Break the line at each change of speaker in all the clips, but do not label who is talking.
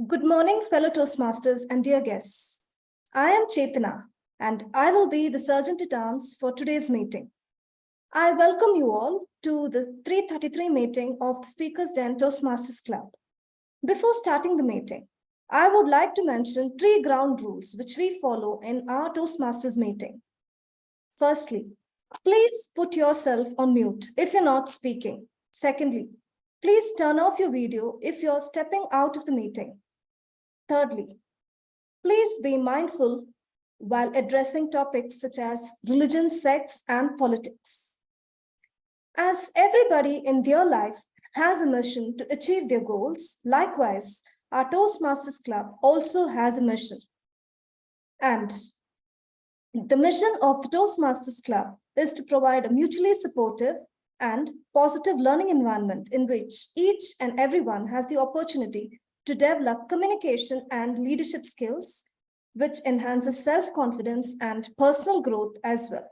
Good morning, fellow Toastmasters and dear guests. I am Chetana, and I will be the Sergeant at Arms for today's meeting. I welcome you all to the 333 meeting of the Speakers Den Toastmasters Club. Before starting the meeting, I would like to mention 3 ground rules which we follow in our Toastmasters meeting. Firstly, please put yourself on mute if you're not speaking. Secondly, please turn off your video if you're stepping out of the meeting. Thirdly, please be mindful while addressing topics such as religion, sex, and politics. As everybody in their life has a mission to achieve their goals, likewise, our Toastmasters Club also has a mission. And the mission of the Toastmasters Club is to provide a mutually supportive and positive learning environment in which each and everyone has the opportunity to develop communication and leadership skills, which enhances self-confidence and personal growth as well.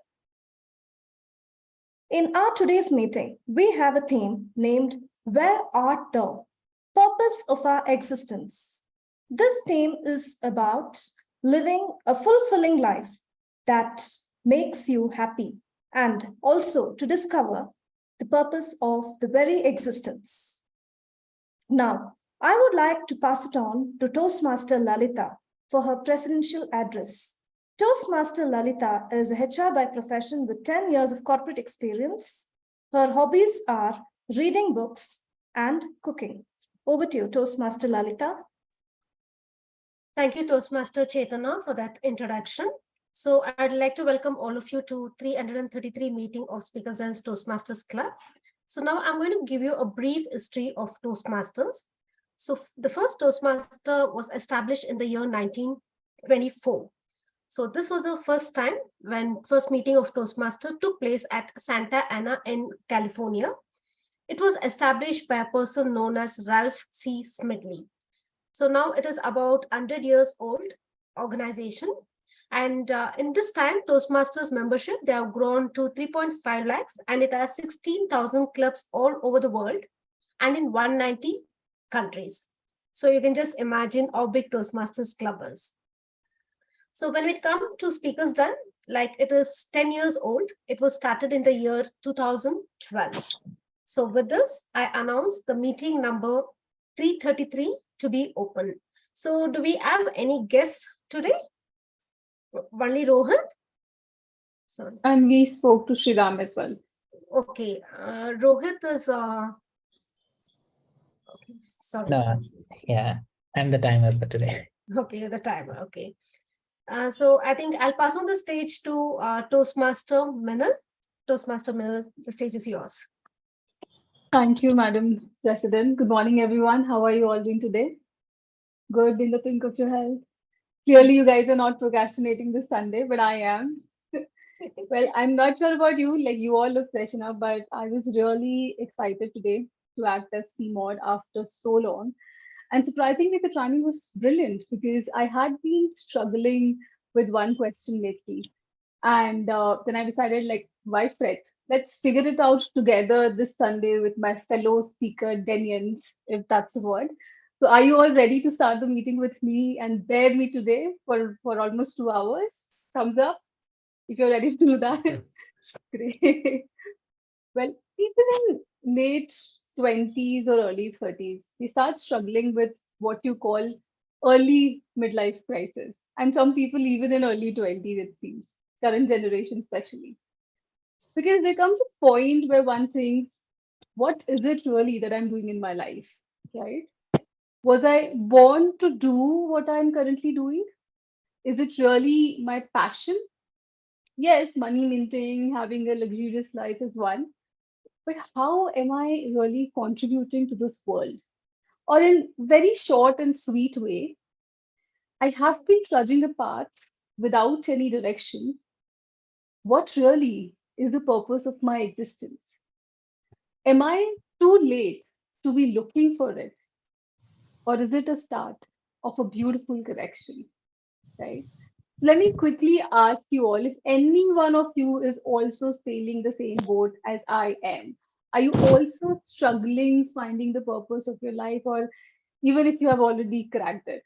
In our today's meeting, we have a theme named Where Art Thou? Purpose of Our Existence. This theme is about living a fulfilling life that makes you happy and also to discover the purpose of the very existence. Now, I would like to pass it on to Toastmaster Lalita for her presidential address. Toastmaster Lalita is a HR by profession with 10 years of corporate experience. Her hobbies are reading books and cooking. Over to you, Toastmaster Lalita.
Thank you, Toastmaster Chetana, for that introduction. So I'd like to welcome all of you to 333 meeting of Speakers and Toastmasters Club. So now I'm going to give you a brief history of Toastmasters. So the first Toastmaster was established in the year 1924. So this was the first time when first meeting of Toastmaster took place at Santa Ana in California. It was established by a person known as Ralph C. Smedley. So now it is about 100 years old organization. And in this time, Toastmasters membership, they have grown to 3.5 lakhs and it has 16,000 clubs all over the world and in 190 countries. So you can just imagine how big Toastmasters club is. So when we come to Speakers Den, like it is 10 years old, it was started in the year 2012. So with this, I announce the meeting number 333 to be open. So do we have any guests today? Only Rohit? Sorry.
And we spoke to Sriram as well.
Okay. Rohit is... Okay, sorry.
No, yeah, I'm the timer for today.
Okay, the timer. Okay. So I think I'll pass on the stage to Toastmaster Meenal. Toastmaster Meenal, the stage is yours.
Thank you, Madam President. Good morning, everyone. How are you all doing today? Good, in the pink of your health. Clearly, you guys are not procrastinating this Sunday, but I am. Well, I'm not sure about you, like you all look fresh enough, but I was really excited today to act as TMOD after so long. And surprisingly, the timing was brilliant because I had been struggling with one question lately. And then I decided, like, why fret? Let's figure it out together this Sunday with my fellow speaker Denians, if that's a word. So are you all ready to start the meeting with me and bear me today for almost 2 hours? Thumbs up if you're ready to do that. Great. Well, people in late 20s or early 30s, they start struggling with what you call early midlife crisis. And some people even in early 20s, it seems, current generation especially. Because there comes a point where one thinks, what is it really that I'm doing in my life, right? Was I born to do what I'm currently doing? Is it really my passion? Yes, money minting, having a luxurious life is one. But how am I really contributing to this world? Or in very short and sweet way, I have been trudging a path without any direction. What really is the purpose of my existence? Am I too late to be looking for it? Or is it a start of a beautiful correction? Right? Let me quickly ask you all if any one of you is also sailing the same boat as I am. Are you also struggling finding the purpose of your life, or even if you have already cracked it.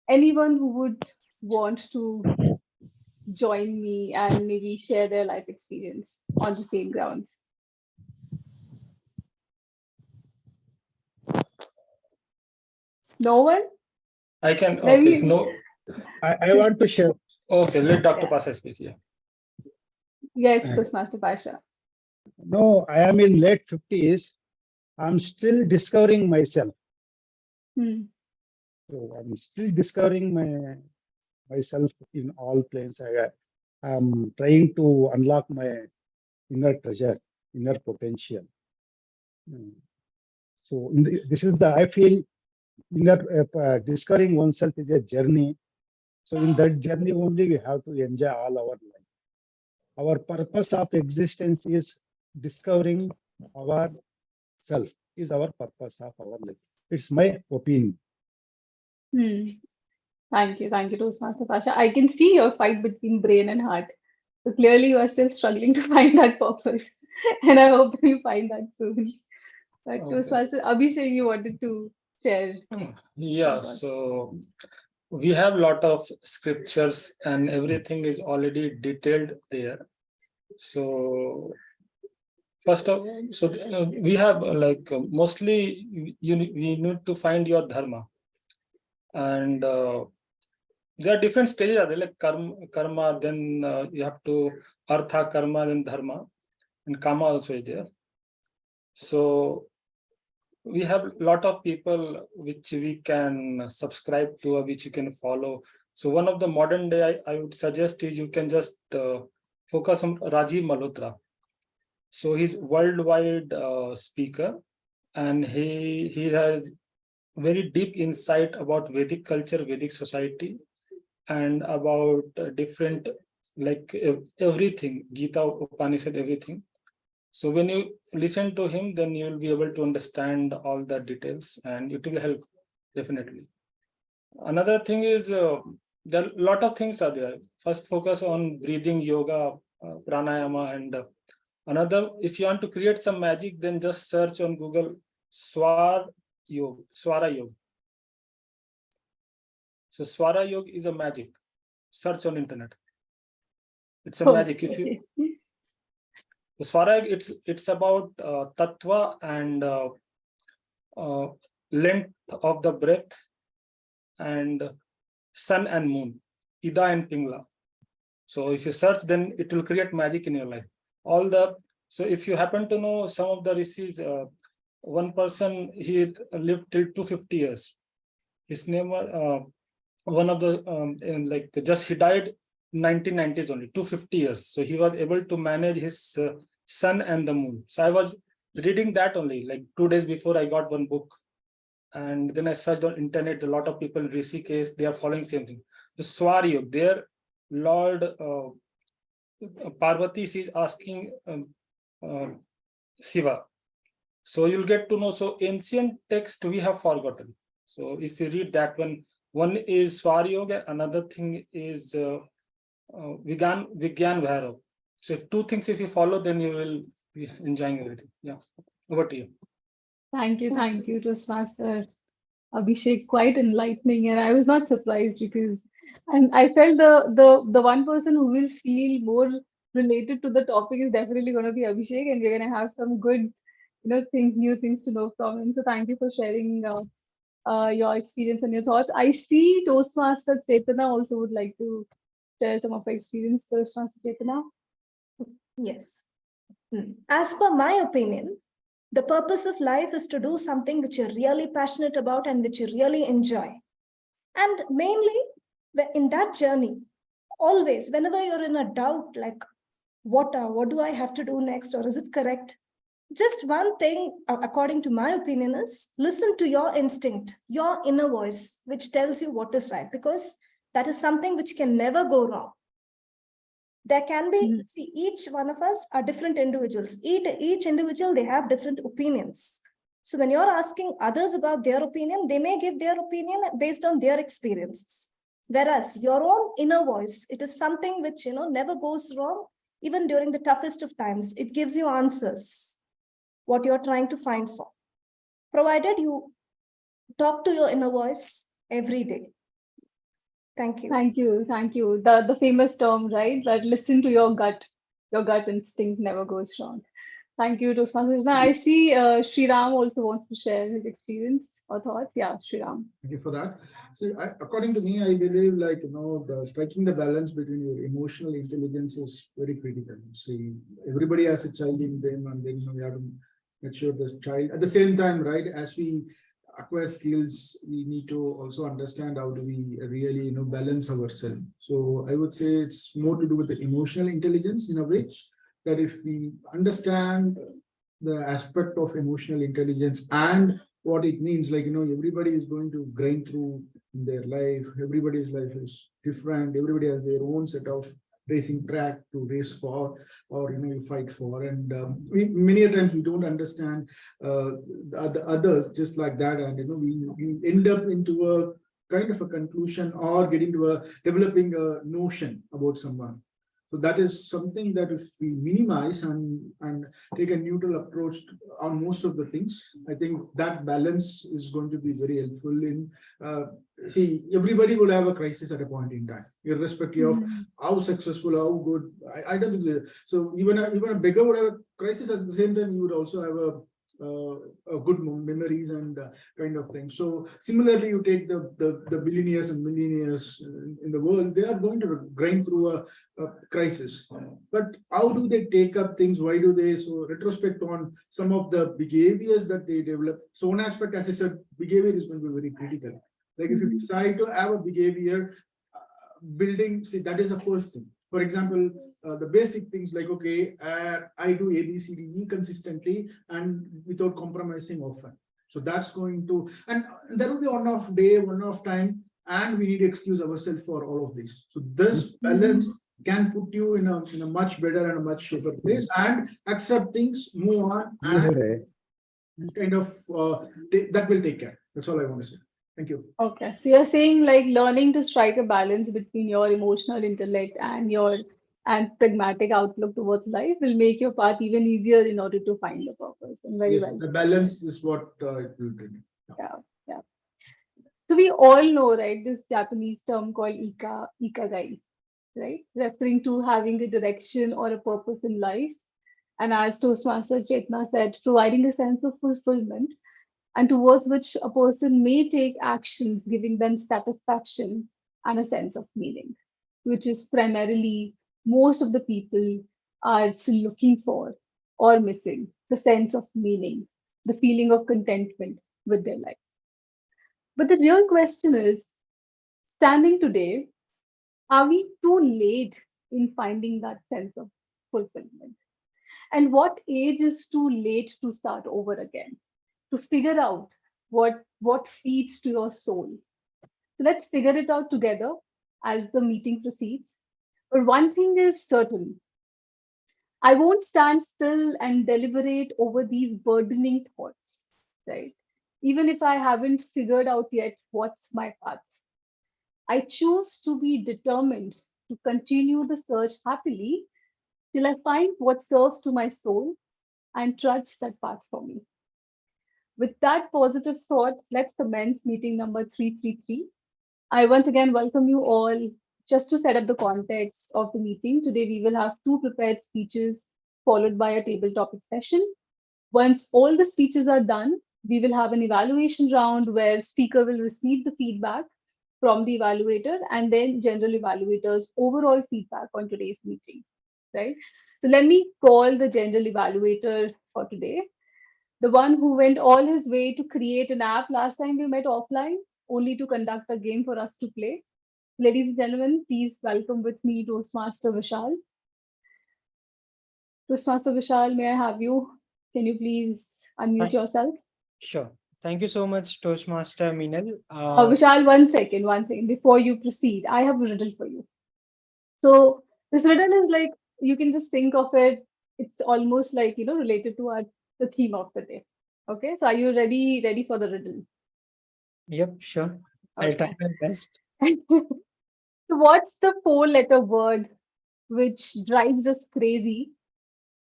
Anyone who would want to join me and maybe share their life experience on the same grounds? No one?
I can,
Let
okay,
me,
no,
I want to share.
okay, let Dr.
Yeah.
Pasha speak here.
yes, Toastmaster Pasha.
No, I am in late 50s. I'm still discovering myself.
Hmm.
So I'm still discovering myself in all planes. I'm trying to unlock my inner treasure, inner potential. Mm. So this is I feel discovering oneself is a journey. So in that journey only we have to enjoy all our life. Our purpose of existence is discovering our self is our purpose of our life. It's my opinion.
Hmm. Thank you, Toastmaster Pasha. I can see your fight between brain and heart. So clearly, you are still struggling to find that purpose, and I hope that you find that soon. But
Okay.
Toastmaster Abhishek, you wanted to share.
Yeah,
some thoughts.
so we have a lot of scriptures and everything is already detailed there. So first of so we have mostly we need to find your dharma, and there are different stages. Are there like karma, then you have to artha, karma, then dharma, and kama also is there. So we have a lot of people which we can subscribe to or which you can follow. So one of the modern day I would suggest is you can just focus on Rajiv Malhotra. So he's worldwide speaker, and he has very deep insight about Vedic culture, Vedic society, and about different everything, Gita, Upanishad, everything. So when you listen to him, then you will be able to understand all the details and it will help definitely. Another thing is there are a lot of things are there. First, focus on breathing yoga, pranayama, and another, if you want to create some magic, then just search on Google Swara Yoga. So Swara Yoga is a magic. Search on internet. It's a magic. If you
Okay.
the Swara, it's about tattva and length of the breath and sun and moon, Ida and Pingla. So if you search, then it will create magic in your life. So if you happen to know some of the rishis, one person, he lived till 250 years. His name was one of the just he died 1990s only, 250 years. So he was able to manage his sun and the moon. So I was reading that only like 2 days before I got one book. And then I searched on internet, a lot of people in Rishikesh, they are following same thing. The Swara Yoga, there Lord Parvati is asking Shiva. So you'll get to know. So ancient text we have forgotten. So if you read that one is Swara Yoga, another thing is Vigyan Bhairav. So if two things if you follow, then you will be enjoying everything. Yeah, over to you.
Thank you, Toastmaster Abhishek. Quite enlightening, and I was not surprised because, and I felt the one person who will feel more related to the topic is definitely going to be Abhishek, and we're going to have some good, new things to know from him. So thank you for sharing your experience and your thoughts. I see Toastmaster Chetana also would like to share some of her experience. Toastmaster Chetana.
Yes. As per my opinion, the purpose of life is to do something which you're really passionate about and which you really enjoy. And mainly in that journey, always, whenever you're in a doubt, like what do I have to do next, or is it correct? Just one thing, according to my opinion, is listen to your instinct, your inner voice, which tells you what is right, because that is something which can never go wrong. There can be, see, each one of us are different individuals. Each individual, they have different opinions. So when you're asking others about their opinion, they may give their opinion based on their experiences. Whereas your own inner voice, it is something which, never goes wrong, even during the toughest of times. It gives you answers, what you're trying to find for. Provided you Talk to your inner voice every day. Thank you.
Thank you. Thank you. The famous term, right? That listen to your gut. Your gut instinct never goes wrong. Thank you, Toastmasters. Now I see Sriram also wants to share his experience or thoughts. Yeah, Sriram.
Thank you for that. So, according to me, I believe the striking the balance between your emotional intelligence is very critical. See, everybody has a child in them, and then we have to mature the child. At the same time, right, as we acquire skills, we need to also understand how do we really balance ourselves. So I would say it's more to do with the emotional intelligence in a way that if we understand the aspect of emotional intelligence and what it means, everybody is going to grind through their life. Everybody's life is different. Everybody has their own set of racing track to race for, or you fight for. And many a times we don't understand the others just like that, and we end up into a kind of a conclusion or getting to a developing a notion about someone. So that is something that if we minimize and take a neutral approach on most of the things, I think that balance is going to be very helpful in, see, everybody will have a crisis at a point in time, irrespective of how successful, how good. I don't think so. So even a beggar would have a crisis. At the same time, you would also have a good memories and kind of thing. So similarly, you take the billionaires and millionaires in the world, they are going to grind through a crisis. But how do they take up things? Why do they? So retrospect on some of the behaviors that they develop. So one aspect, as I said, behavior is going to be very critical. Like if you decide to have a behavior building, see, that is the first thing. For example, the basic things like, okay, I do A, B, C, D, E consistently and without compromising often. So that's going to, and there will be one-off day, one-off time, and we need to excuse ourselves for all of this. So this balance can put you in a much better and a much safer place, and accept things, move on, and kind of that will take care. That's all I want to say. Thank you.
Okay, so you're saying like learning to strike a balance between your emotional intellect and your pragmatic outlook towards life will make your path even easier in order to find the purpose. And very
Yes,
well
the
said.
balance is what it will bring.
Yeah, yeah. So we all know, right, this Japanese term called ikagai, right, referring to having a direction or a purpose in life. And as Toastmaster Chetna said, providing a sense of fulfillment and towards which a person may take actions giving them satisfaction and a sense of meaning, which is primarily most of the people are still looking for or missing the sense of meaning, the feeling of contentment with their life. But the real question is, standing today, are we too late in finding that sense of fulfillment? And what age is too late to start over again, to figure out what feeds to your soul? So let's figure it out together as the meeting proceeds. But one thing is certain, I won't stand still and deliberate over these burdening thoughts, right? Even if I haven't figured out yet what's my path. I choose to be determined to continue the search happily till I find what serves to my soul and trudge that path for me. With that positive thought, let's commence meeting number 333. I once again welcome you all. Just to set up the context of the meeting, today we will have two prepared speeches followed by a table topic session. Once all the speeches are done, we will have an evaluation round where speaker will receive the feedback from the evaluator and then general evaluators overall feedback on today's meeting, right? So let me call the general evaluator for today, the one who went all his way to create an app last time we met offline, only to conduct a game for us to play. Ladies and gentlemen, please welcome with me Toastmaster Vishal. Toastmaster Vishal, may I have you? Can you please unmute yourself?
Sure. Thank you so much, Toastmaster Meenal.
Vishal, one second. Before you proceed, I have a riddle for you. So this riddle is like, you can just think of it. It's almost like, related to the theme of the day. Okay, so are you ready for the riddle?
Yep, sure. I'll try my best.
So what's the four-letter word which drives us crazy,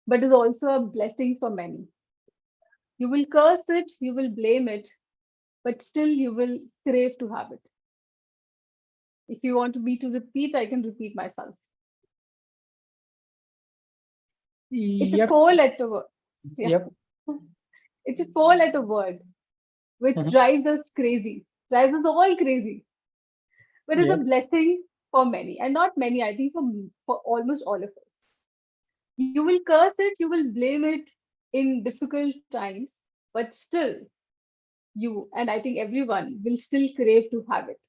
but is also a blessing for many? You will curse it, you will blame it, but still you will crave to have it. If you want me to repeat, I can repeat myself. It's a
Yep.
four-letter word. Yeah.
Yep.
It's a four-letter word which
Mhm.
drives us crazy, drives us all crazy, but is a
Yep.
blessing for many, and not many, I think for almost all of us. You will curse it, you will blame it in difficult times, but still, you and I think everyone will still crave to have it.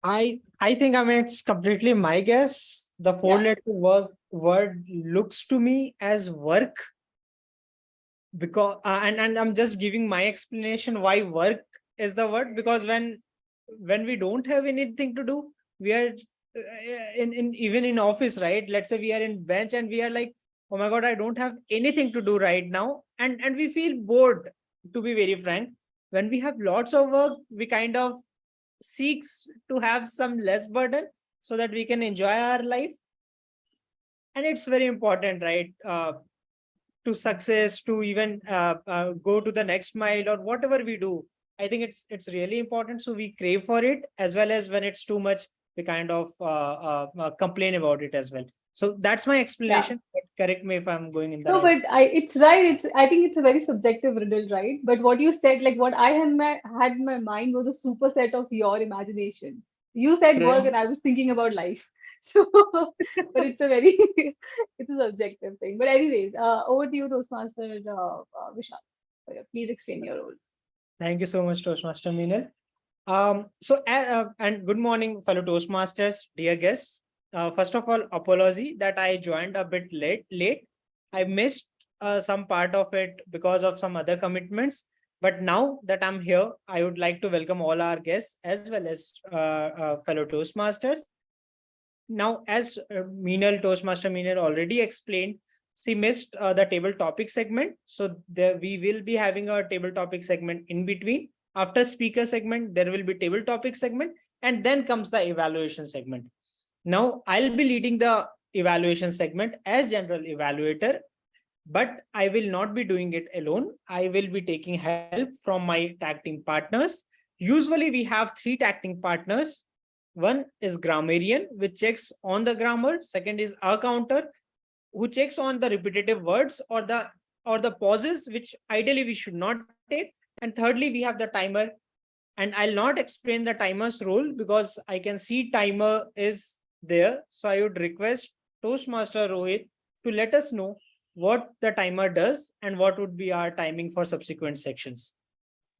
I think it's completely my guess. The
Yeah.
four-letter word looks to me as work, because and I'm just giving my explanation why work is the word, because when we don't have anything to do, we are in even in office, right? Let's say we are in bench and we are like, oh my god, I don't have anything to do right now, and we feel bored, to be very frank. When we have lots of work, we kind of seeks to have some less burden so that we can enjoy our life. And it's very important, right? To success, to even go to the next mile or whatever we do. I think it's really important, so we crave for it, as well as when it's too much, we kind of complain about it as well. So that's my
Yeah.
explanation, but correct me if I'm going in the
No,
right.
but it's right. I think it's a very subjective riddle, right? But what you said, like what I had in my mind was a superset of your imagination. You said work,
Okay.
and I was thinking about life. So, but it's a very it's a subjective thing. But anyways, over to you, Toastmaster Vishal. Please explain your role.
Thank you so much, Toastmaster Meenal. And good morning, fellow Toastmasters, dear guests. First of all, apology that I joined a bit late. I missed some part of it because of some other commitments. But now that I'm here, I would like to welcome all our guests as well as fellow Toastmasters. Now, as Toastmaster Meenal already explained, she missed the table topic segment. So there we will be having a table topic segment in between. After speaker segment, there will be table topic segment, and then comes the evaluation segment. Now, I'll be leading the evaluation segment as general evaluator, but I will not be doing it alone. I will be taking help from my tag team partners. Usually, we have three tag team partners. One is grammarian, which checks on the grammar. Second is a counter, who checks on the repetitive words or the pauses, which ideally we should not take. And thirdly, we have the timer. And I'll not explain the timer's role because I can see timer is there. So I would request Toastmaster Rohit to let us know what the timer does and what would be our timing for subsequent sections.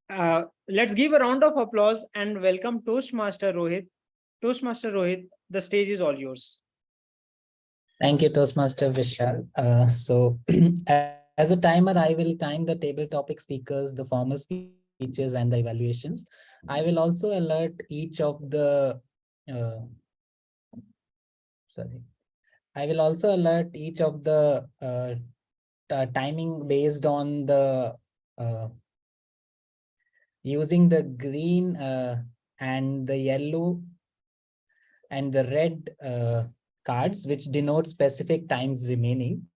Let's give a round of applause and welcome Toastmaster Rohit. Toastmaster Rohit, the stage is all yours.
Thank you, Toastmaster Vishal. As a timer, I will time the table topic speakers, the formal speeches, and the evaluations. I will also alert each of the uh, sorry. I will also alert each of the timing based on the using the green and the yellow and the red cards, which denote specific times remaining.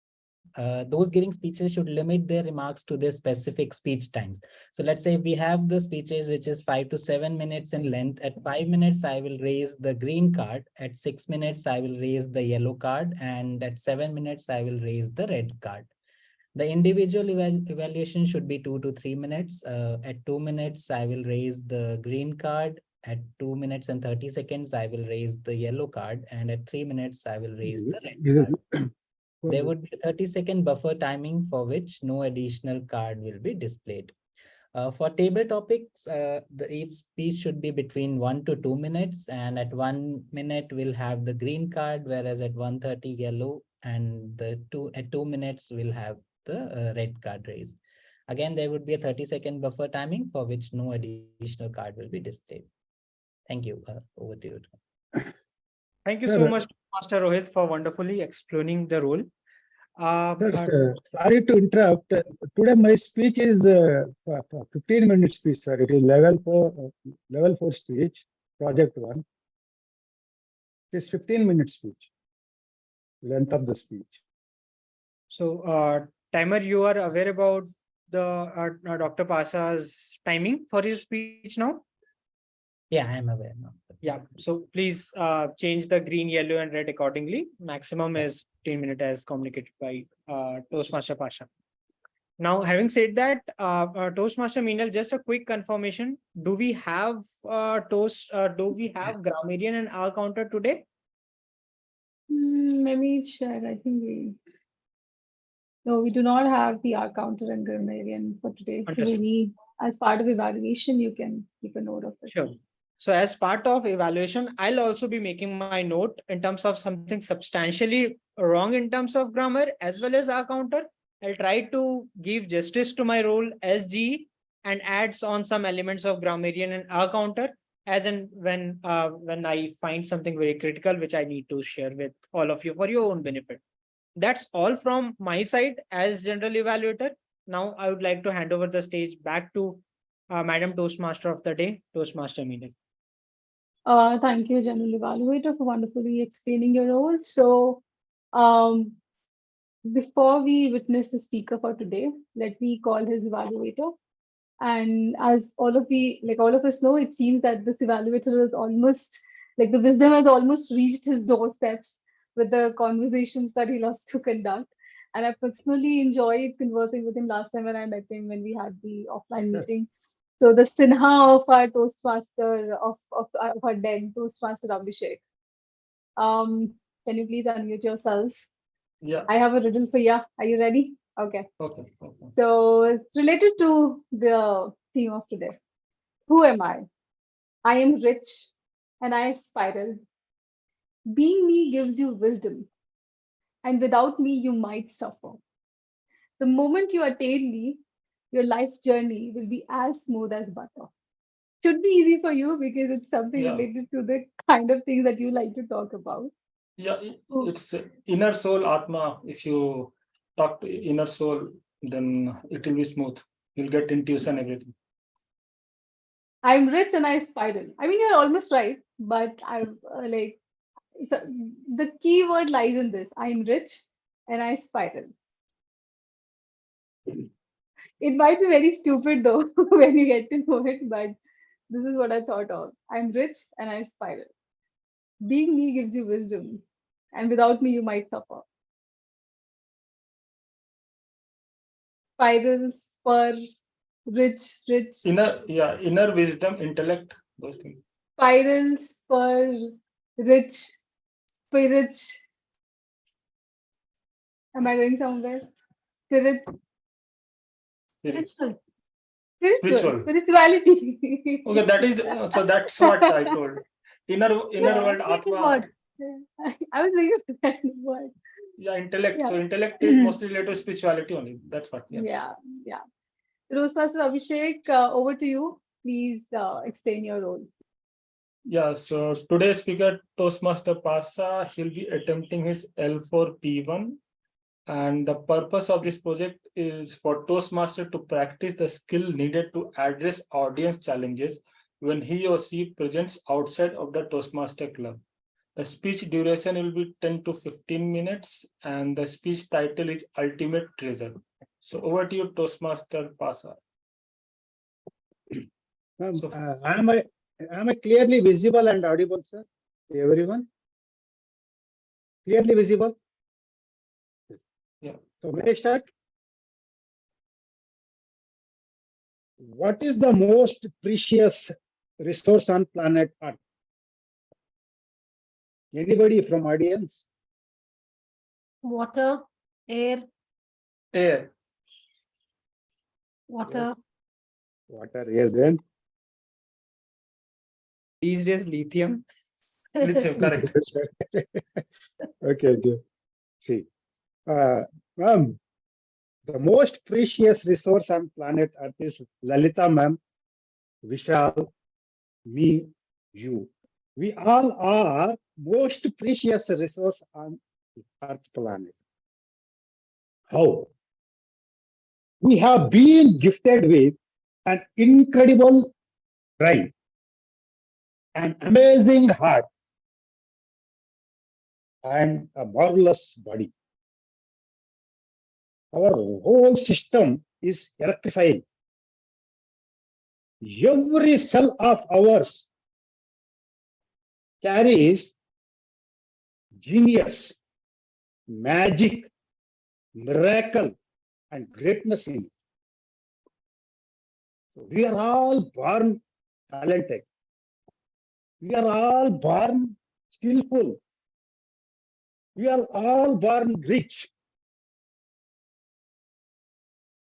Those giving speeches should limit their remarks to their specific speech times. So let's say we have the speeches which is 5 to 7 minutes in length. At 5 minutes, I will raise the green card. At 6 minutes, I will raise the yellow card. And at 7 minutes, I will raise the red card. The individual evaluation should be 2 to 3 minutes. At 2 minutes, I will raise the green card. At 2 minutes and 30 seconds, I will raise the yellow card. And at 3 minutes, I will raise the red card. There would be a 30-second buffer timing for which no additional card will be displayed. For table topics, each speech should be between 1 to 2 minutes, and at 1 minute we'll have the green card, whereas at 1:30 yellow, and at 2 minutes we'll have the red card raised. Again, there would be a 30-second buffer timing for which no additional card will be displayed. Thank you. Over to you.
Thank you so
Sir,
much, Master Rohit, for wonderfully explaining the role.
sorry to interrupt. Today my speech is 15-minute speech, sir. It is level 4 speech, project 1. It is 15-minute speech, length of the speech.
So, timer, you are aware about Dr. Pasa's timing for his speech now?
Yeah, I am aware now.
Yeah, so please change the green, yellow, and red accordingly. Maximum is 15 minutes as communicated by Toastmaster Pasha. Now, having said that, Toastmaster Meenal, just a quick confirmation. Do we have do we have grammarian and R counter today?
Let me check. I think no, we do not have the R counter and grammarian for today. So
Understood.
maybe as part of evaluation, you can keep a note of it.
Sure. So as part of evaluation, I'll also be making my note in terms of something substantially wrong in terms of grammar as well as R counter. I'll try to give justice to my role as G and adds on some elements of grammarian and R counter as in when I find something very critical, which I need to share with all of you for your own benefit. That's all from my side as general evaluator. Now I would like to hand over the stage back to Madam Toastmaster of the day, Toastmaster Meenal.
Thank you, General Evaluator, for wonderfully explaining your role. So, um, before we witness the speaker for today, let me call his evaluator. And as all of us know, it seems that this evaluator is almost like the wisdom has almost reached his doorsteps with the conversations that he loves to conduct. And I personally enjoyed conversing with him last time when I met him when we had the offline
Yes.
meeting. So the Sinha of our Toastmaster of our den, Toastmaster Abhishek. Can you please unmute yourself?
Yeah.
I have a riddle for you. Are you ready? Okay.
Okay. Okay.
So it's related to the theme of today. Who am I? I am rich and I spiral. Being me gives you wisdom, and without me, you might suffer. The moment you attain me, your life journey will be as smooth as butter. Should be easy for you because it's something
Yeah.
related to the kind of things that you like to talk about.
Yeah.
Oh.
It's inner soul, Atma. If you talk to inner soul, then it will be smooth. You'll get intuition, everything.
I'm rich and I spiral. I mean, you're almost right, but I'm so the key word lies in this. I'm rich and I spiral. It might be very stupid though when you get to know it, but this is what I thought of. I'm rich and I spiral. Being me gives you wisdom, and without me, you might suffer. Spiral, spur, rich,
Inner wisdom, intellect, those things.
spiral, spur, rich, spirit. Am I going somewhere? Spirit,
Ritual.
Spiritual.
spirituality.
Okay, that is so. That's what I told. Inner
Yeah.
world, Atma.
I was thinking of that word.
Yeah, intellect.
Yeah.
So intellect is mostly related to spirituality only. That's what. Yeah.
Yeah. Toastmaster Abhishek, over to you. Please explain your role.
Yeah. So today's speaker, Toastmaster Pasa, he'll be attempting his L4P1. And the purpose of this project is for Toastmaster to practice the skill needed to address audience challenges when he or she presents outside of the Toastmaster club. The speech duration will be 10 to 15 minutes and the speech title is Ultimate Treasure. So over to you, Toastmaster Pasa. So-
Am I clearly visible and audible, sir? Everyone? Clearly visible?
Yeah.
So may I start? What is the most precious resource on planet Earth? Anybody from audience?
Water, air,
Air.
water.
Water, air, then?
These days, lithium.
Lithium, correct.
Okay, dear. See, ma'am, the most precious resource on planet Earth is Lalita, ma'am, Vishal, me, you. We all are most precious resource on Earth planet. How? We have been gifted with an incredible brain, an amazing heart, and a marvelous body. Our whole system is electrifying. Every cell of ours carries genius, magic, miracle, and greatness in it. So we are all born talented. We are all born skillful. We are all born rich.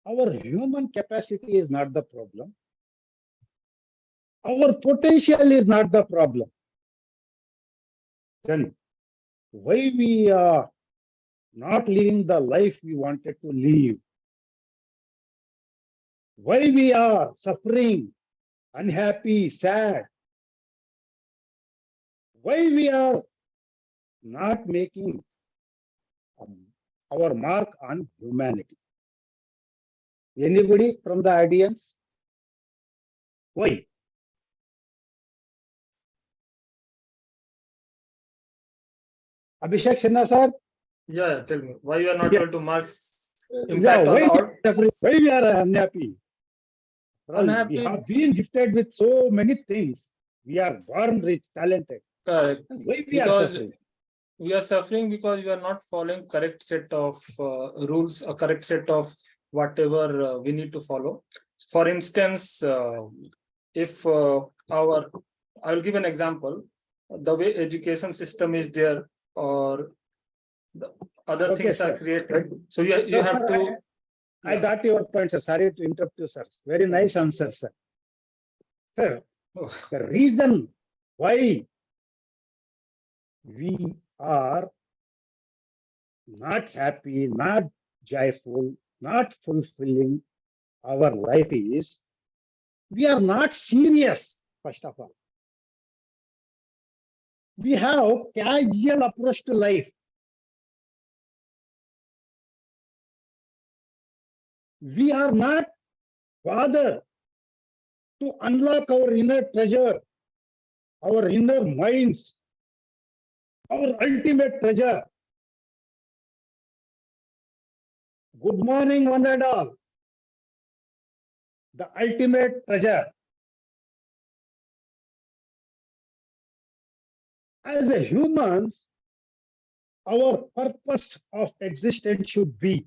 Our human capacity is not the problem. Our potential is not the problem. Then why we are not living the life we wanted to live? Why we are suffering, unhappy, sad? Why we are not making our mark on humanity? Anybody from the audience? Why? Abhishek Sinha sir?
Yeah, tell me why you are not
Yeah.
able to mark
Yeah,
impact on
why
the out.
why we are unhappy? Well,
Unhappy.
we have been gifted with so many things. We are born rich, talented.
Correct.
Why we are
Because
suffering?
we are suffering because we are not following correct set of rules, a correct set of whatever we need to follow. For instance, if I will give an example, the way education system is there, or the other
Okay,
things are
sir.
created. So you have to.
I got your point, sir. Sorry to interrupt you, sir. Very nice answer, sir. Sir, the reason why we are not happy, not joyful, not fulfilling our life is we are not serious, first of all. We have casual approach to life. We are not bothered to unlock our inner treasure, our inner minds, our ultimate treasure. Good morning, one and all. The ultimate treasure. As a humans, our purpose of existence should be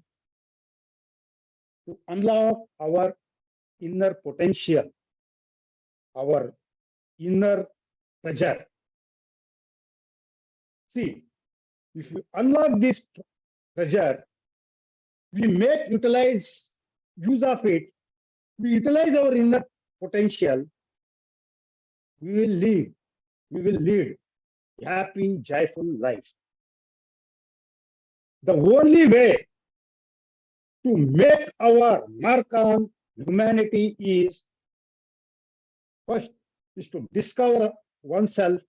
to unlock our inner potential, our inner treasure. See, if you unlock this treasure, we make use of it, we utilize our inner potential, we will lead a happy, joyful life. The only way to make our mark on humanity is first is to discover oneself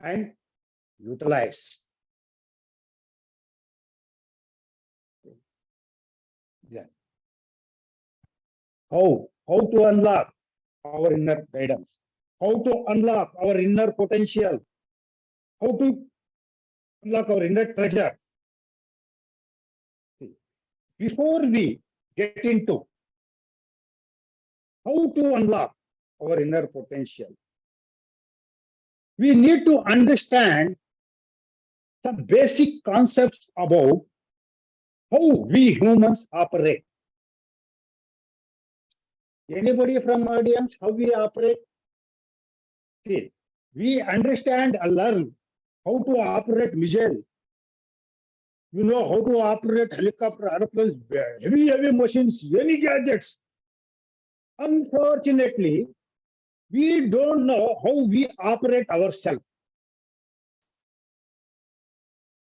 and utilize. Yeah. How to unlock our inner guidance? How to unlock our inner potential? How to unlock our inner treasure? Before we get into how to unlock our inner potential, we need to understand some basic concepts about how we humans operate. Anybody from audience, how we operate? See, we understand and learn how to operate missile. You know how to operate helicopter, airplanes, heavy machines, any gadgets. Unfortunately, we don't know how we operate ourselves.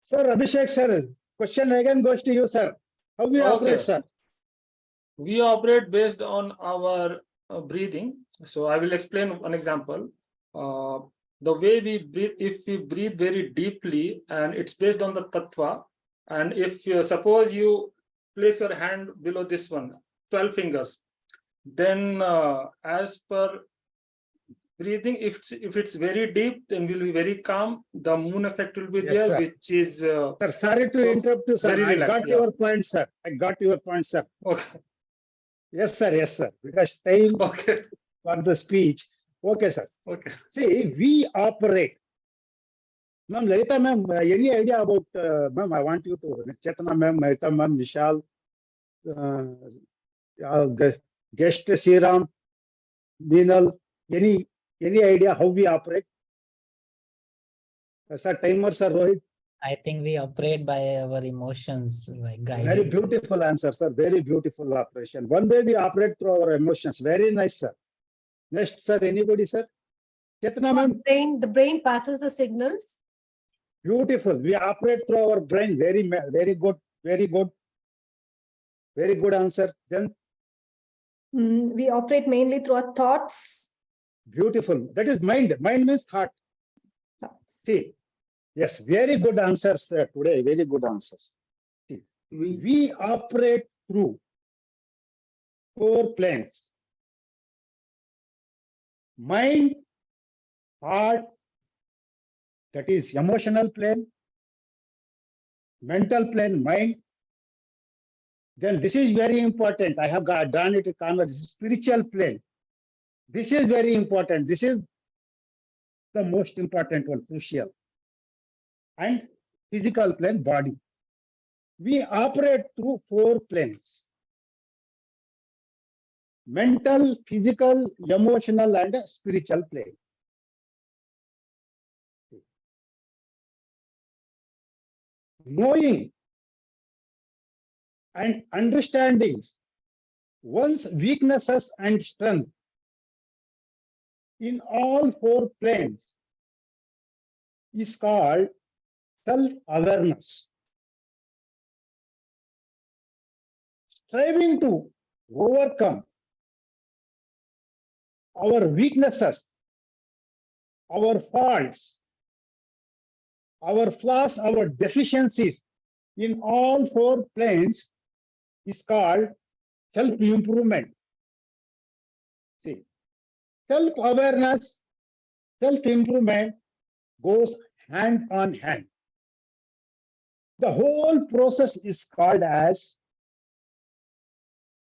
Sir, Abhishek sir, question again goes to you, sir. How we operate, sir?
We operate based on our breathing. So I will explain one example. The way we breathe, if we breathe very deeply, and it's based on the tattva, and if you suppose you place your hand below this one, 12 fingers, then as per breathing, if it's very deep, then we'll be very calm. The moon effect will be there,
sir.
which is
Sir, sorry to interrupt you, sir.
very
I
relaxed,
got your point, sir. I got your point, sir.
okay.
Yes, sir. Yes, sir. Because time
Okay,
for the speech. Okay, sir.
okay.
See, we operate. Ma'am, Lalita ma'am, any idea about, ma'am, I want you to, Chetana ma'am, Lalita ma'am, Vishal, guest Sriram, Meenal, any idea how we operate? Sir, timer, sir, Rohit.
I think we operate by our emotions, like
Very
guided.
beautiful answer, sir. Very beautiful operation. One way we operate through our emotions. Very nice, sir. Next, sir, anybody, sir? Chetana ma'am,
The brain passes the signals.
beautiful. We operate through our brain. Very good. Very good. Very good answer. Then
We operate mainly through our thoughts.
beautiful. That is mind. Mind means thought.
Thoughts.
See, yes, very good answers today. Very good answers. See, we operate through 4 planes: mind, heart, that is emotional plane, mental plane, mind. Then this is very important. I have done it. This is spiritual plane. This is very important. This is the most important one, crucial. And physical plane, body. We operate through 4 planes: mental, physical, emotional, and spiritual plane. Knowing and understanding one's weaknesses and strength in all 4 planes is called self-awareness. Striving to overcome our weaknesses, our faults, our flaws, our deficiencies in all 4 planes is called self-improvement. See, self-awareness, self-improvement goes hand on hand. The whole process is called as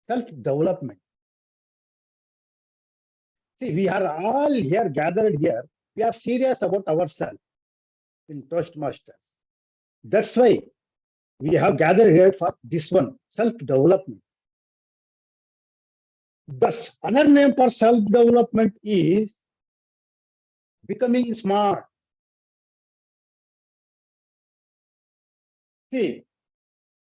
self-development. See, we are all here gathered here. We are serious about ourselves in Toastmasters. That's why we have gathered here for this one, self-development. Thus, another name for self-development is becoming smart. See,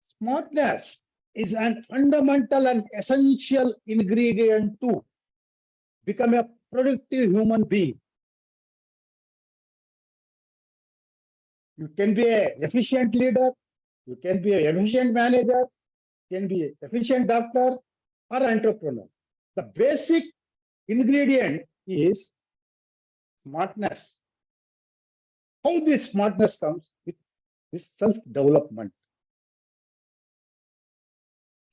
smartness is an fundamental and essential ingredient to become a productive human being. You can be an efficient leader, you can be an efficient manager, you can be an efficient doctor or entrepreneur. The basic ingredient is smartness. How this smartness comes? With this self-development.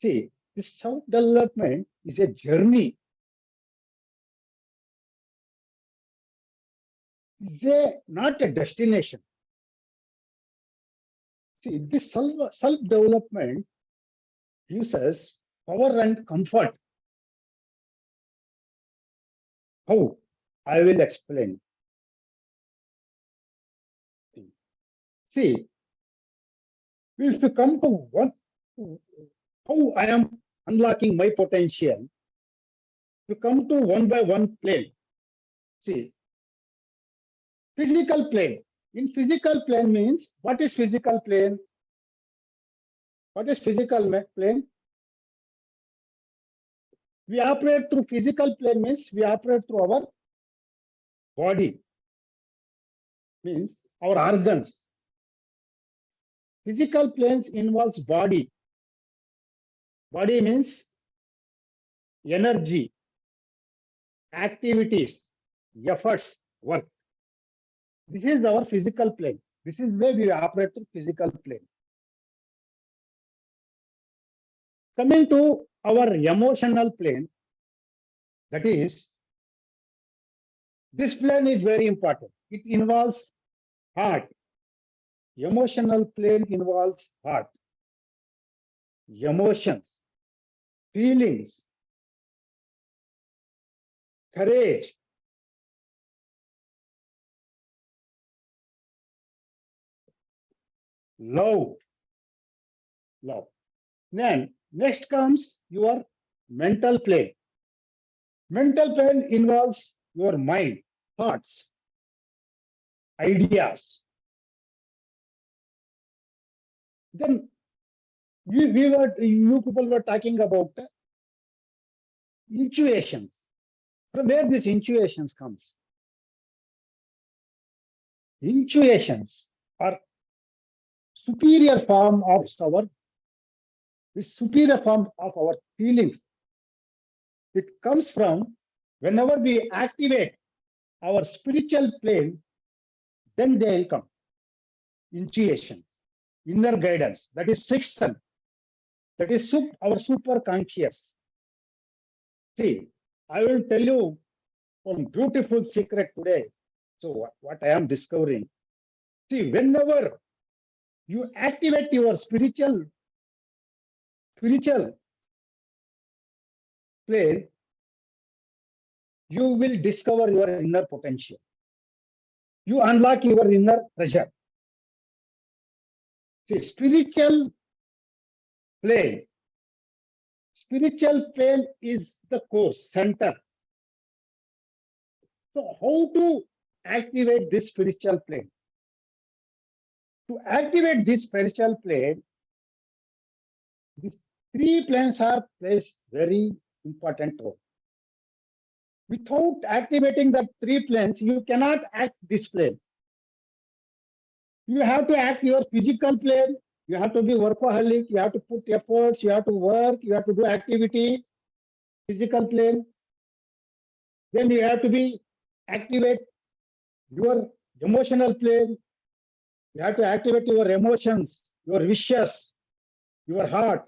See, this self-development is a journey. It's not a destination. See, this self-development gives us power and comfort. How? I will explain. See, if you come to what, how I am unlocking my potential, you come to one by one plane. See, physical plane. In physical plane means, what is physical plane? What is physical plane? We operate through physical plane means we operate through our body, means our organs. Physical planes involves body. Body means energy, activities, efforts, work. This is our physical plane. This is where we operate through physical plane. Coming to our emotional plane, that is, this plane is very important. It involves heart. Emotional plane involves heart, emotions, feelings, courage, love, love. Then next comes your mental plane. Mental plane involves your mind, thoughts, ideas. Then you people were talking about intuitions. From where these intuitions comes? Intuitions are superior form of our feelings. It comes from whenever we activate our spiritual plane, then they will come. Intuition, inner guidance, that is sixth sense, that is our super conscious. See, I will tell you one beautiful secret today. So what I am discovering, see, whenever you activate your spiritual plane, you will discover your inner potential. You unlock your inner treasure. See, spiritual plane is the core center. So how to activate this spiritual plane? To activate this spiritual plane, these three planes are plays very important role. Without activating the three planes, you cannot act this plane. You have to act your physical plane. You have to be workaholic. You have to put efforts. You have to work. You have to do activity. Physical plane. Then you have to be activate your emotional plane. You have to activate your emotions, your wishes, your heart.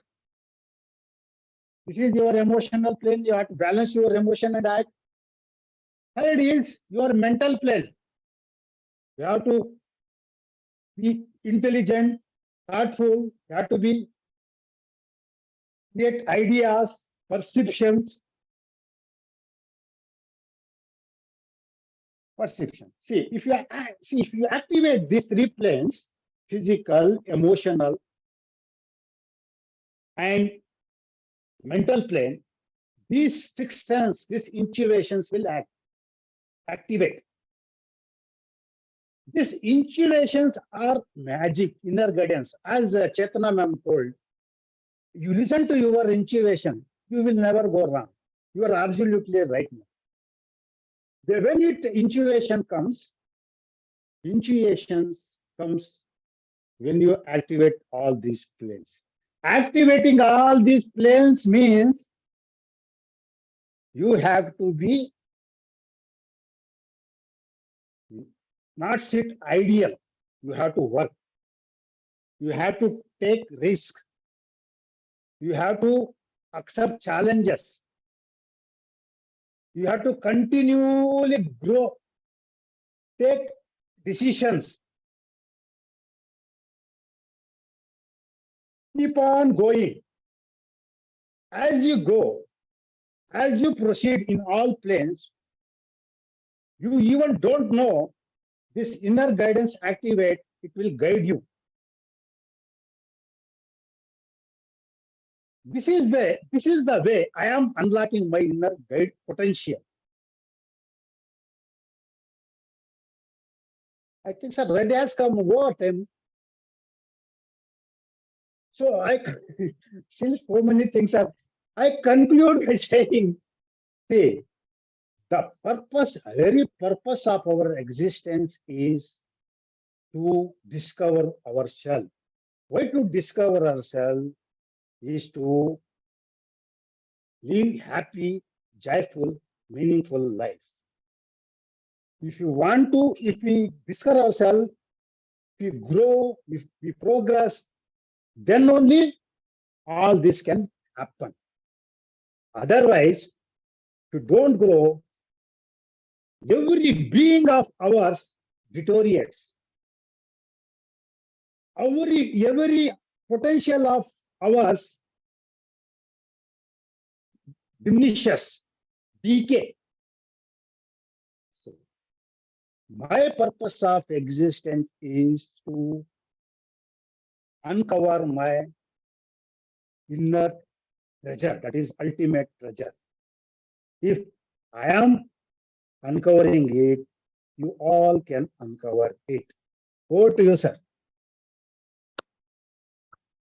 This is your emotional plane. You have to balance your emotion and act. Third is your mental plane. You have to be intelligent, thoughtful. You have to be create ideas, perceptions. Perception. See, if you activate these three planes, physical, emotional, and mental plane, these six sense, these intuitions will activate. These intuitions are magic, inner guidance. As Chetana ma'am told, you listen to your intuition, you will never go wrong. You are absolutely right. When intuitions comes when you activate all these planes. Activating all these planes means you have to be not sit ideal. You have to work. You have to take risk. You have to accept challenges. You have to continually grow, take decisions. Keep on going. As you go, as you proceed in all planes, you even don't know this inner guidance activate, it will guide you. This is the way I am unlocking my inner guide potential. I think sir, red has come over time. So since so many things are, I conclude by saying, see, the very purpose of our existence is to discover ourselves. Why to discover ourselves is to live happy, joyful, meaningful life. If we discover ourselves, if we grow, if we progress, then only all this can happen. Otherwise, if you don't grow, every being of ours deteriorates. Every potential of ours diminishes, decay. My purpose of existence is to uncover my inner treasure, that is ultimate treasure. If I am uncovering it, you all can uncover it. Over to you, sir.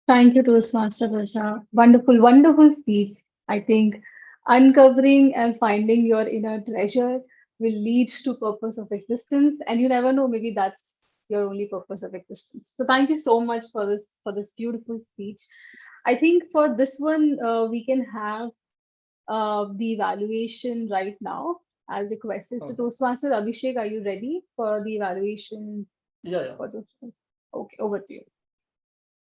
Thank you, Toastmaster Rasha. Wonderful, wonderful speech. I think uncovering and finding your inner treasure will lead to purpose of existence, and you never know, maybe that's your only purpose of existence. So thank you so much for this beautiful speech. I think for this one, we can have the evaluation right now as requested. So
Okay.
Toastmaster Abhishek, are you ready for the evaluation
Yeah.
for this one? Okay, over to you.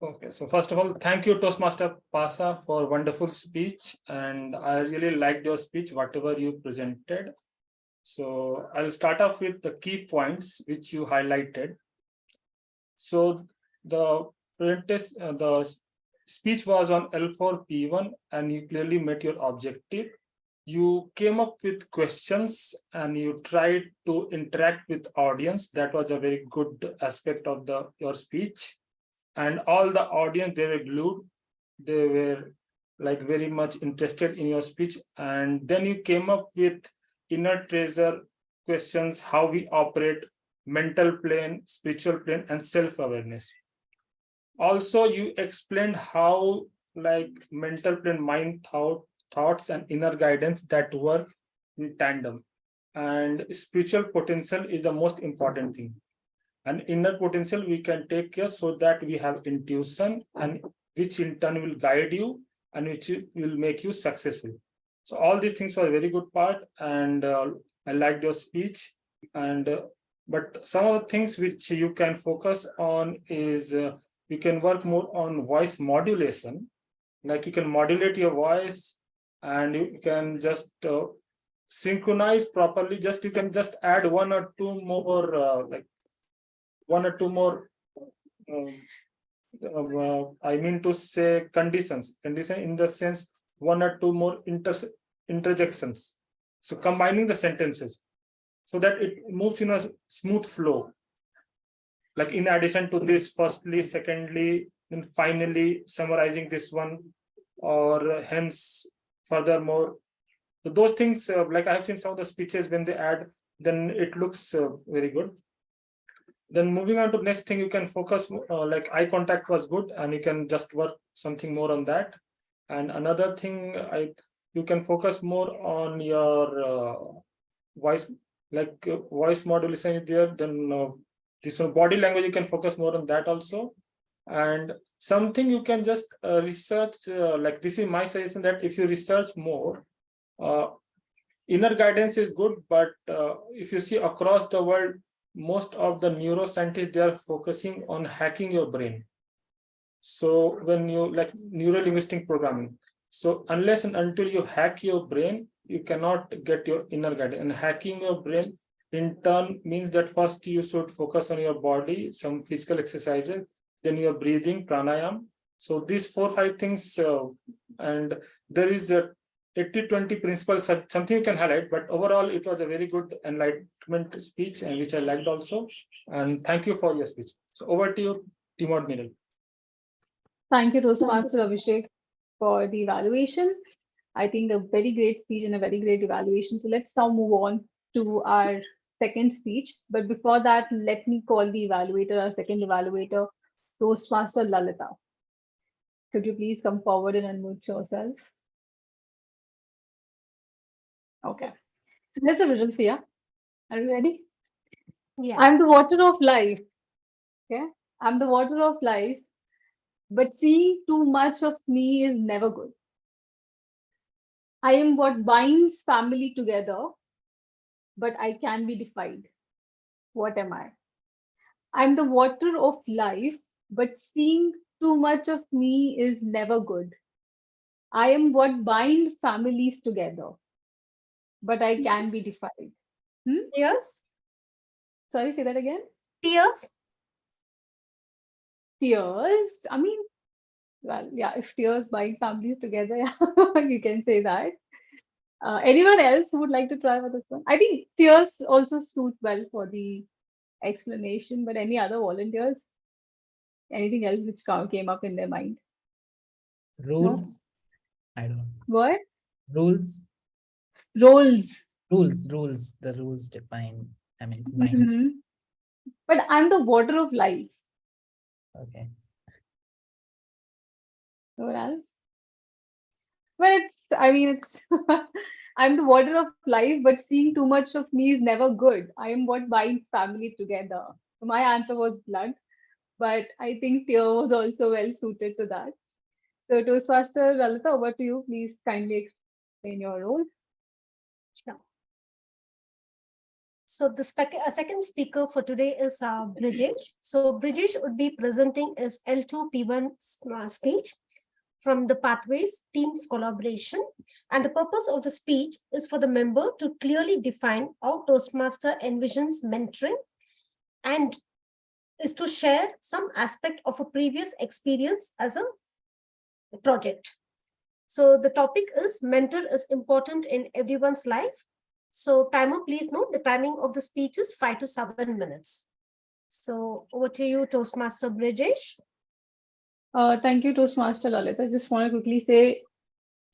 Okay, so first of all, thank you, Toastmaster Pasa, for wonderful speech, and I really liked your speech, whatever you presented. So I'll start off with the key points which you highlighted. So the the speech was on L4P1, and you clearly met your objective. You came up with questions and you tried to interact with audience. That was a very good aspect of your speech. And all the audience, they were glued. They were like very much interested in your speech. And then you came up with inner treasure questions, how we operate, mental plane, spiritual plane, and self-awareness. Also, you explained how like mental plane, mind, thoughts, and inner guidance that work in tandem. And spiritual potential is the most important thing. And inner potential we can take care so that we have intuition, and which in turn will guide you and which will make you successful. So all these things were a very good part, and I liked your speech. And but some of the things which you can focus on is you can work more on voice modulation. Like you can modulate your voice, and you can just synchronize properly. Just you can just add one or two more I mean to say condition in the sense one or two more interjections. So combining the sentences so that it moves in a smooth flow. Like in addition to this, firstly, secondly, and finally summarizing this one, or hence furthermore. So those things, like I've seen some of the speeches when they add, then it looks very good. Then moving on to next thing, you can focus like eye contact was good, and you can just work something more on that. And another thing, you can focus more on your voice, like voice modulation is there. Then this body language, you can focus more on that also. And something you can just research, like this is my suggestion, that if you research more, inner guidance is good, but if you see across the world, most of the neuroscientists, they are focusing on hacking your brain. So when you like neuro-linguistic programming, so unless and until you hack your brain, you cannot get your inner guidance. And hacking your brain in turn means that first you should focus on your body, some physical exercises, then your breathing, pranayam. So these 4-5 things, and there is a 80-20 principle, something you can highlight, but overall it was a very good enlightenment speech, and which I liked also. And thank you for your speech. So over to you, TMOD Meenal.
Thank you, Toastmaster Abhishek, for the evaluation. I think a very great speech and a very great evaluation. So let's now move on to our second speech. But before that, let me call the evaluator, our second evaluator, Toastmaster Lalita. Could you please come forward and unmute yourself? Okay. So there's a riddle for you. Are you ready?
Yeah.
I'm the water of life. Okay. I'm the water of life, but seeing too much of me is never good. I am what binds family together, but I can be defied. What am I? I'm the water of life, but seeing too much of me is never good. I am what bind families together, but I can be defied.
Tears?
Sorry, say that again.
Tears?
Tears. I mean, well, yeah, if tears bind families together, yeah, you can say that. Anyone else who would like to try for this one? I think tears also suit well for the explanation, but any other volunteers? Anything else which came up in their mind?
Rules? I don't.
What?
Rules?
Roles.
Rules. The rules define. I mean, bind.
Mhm. But I'm the water of life.
Okay.
No one else? Well, it's I'm the water of life, but seeing too much of me is never good. I am what binds family together. So my answer was blood, but I think tear was also well suited to that. So Toastmaster Lalita, over to you. Please kindly explain your role.
Sure. So the second speaker for today is Brijesh. So Brijesh would be presenting his L2P1 speech from the Pathways Teams Collaboration. And the purpose of the speech is for the member to clearly define how Toastmaster envisions mentoring and is to share some aspect of a previous experience as a project. So the topic is mentor is important in everyone's life. So timer, please note the timing of the speech is 5 to 7 minutes. So over to you, Toastmaster Brijesh.
Thank you, Toastmaster Lalita. I just want to quickly say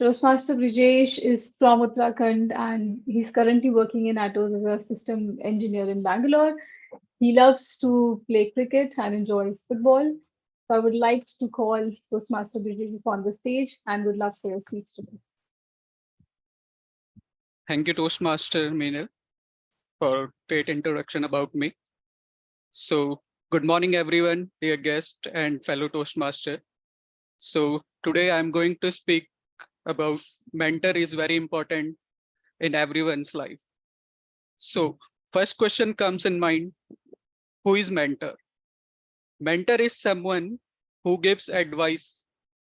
Toastmaster Brijesh is from Uttarakhand and he's currently working in Atos as a system engineer in Bangalore. He loves to play cricket and enjoys football. So I would like to call Toastmaster Brijesh on the stage and would love for your speech today.
Thank you, Toastmaster Meenal, for great introduction about me. So, good morning, everyone, dear guest and fellow Toastmaster. So, today I'm going to speak about mentor is very important in everyone's life. So, first question comes in mind, who is mentor? Mentor is someone who gives advice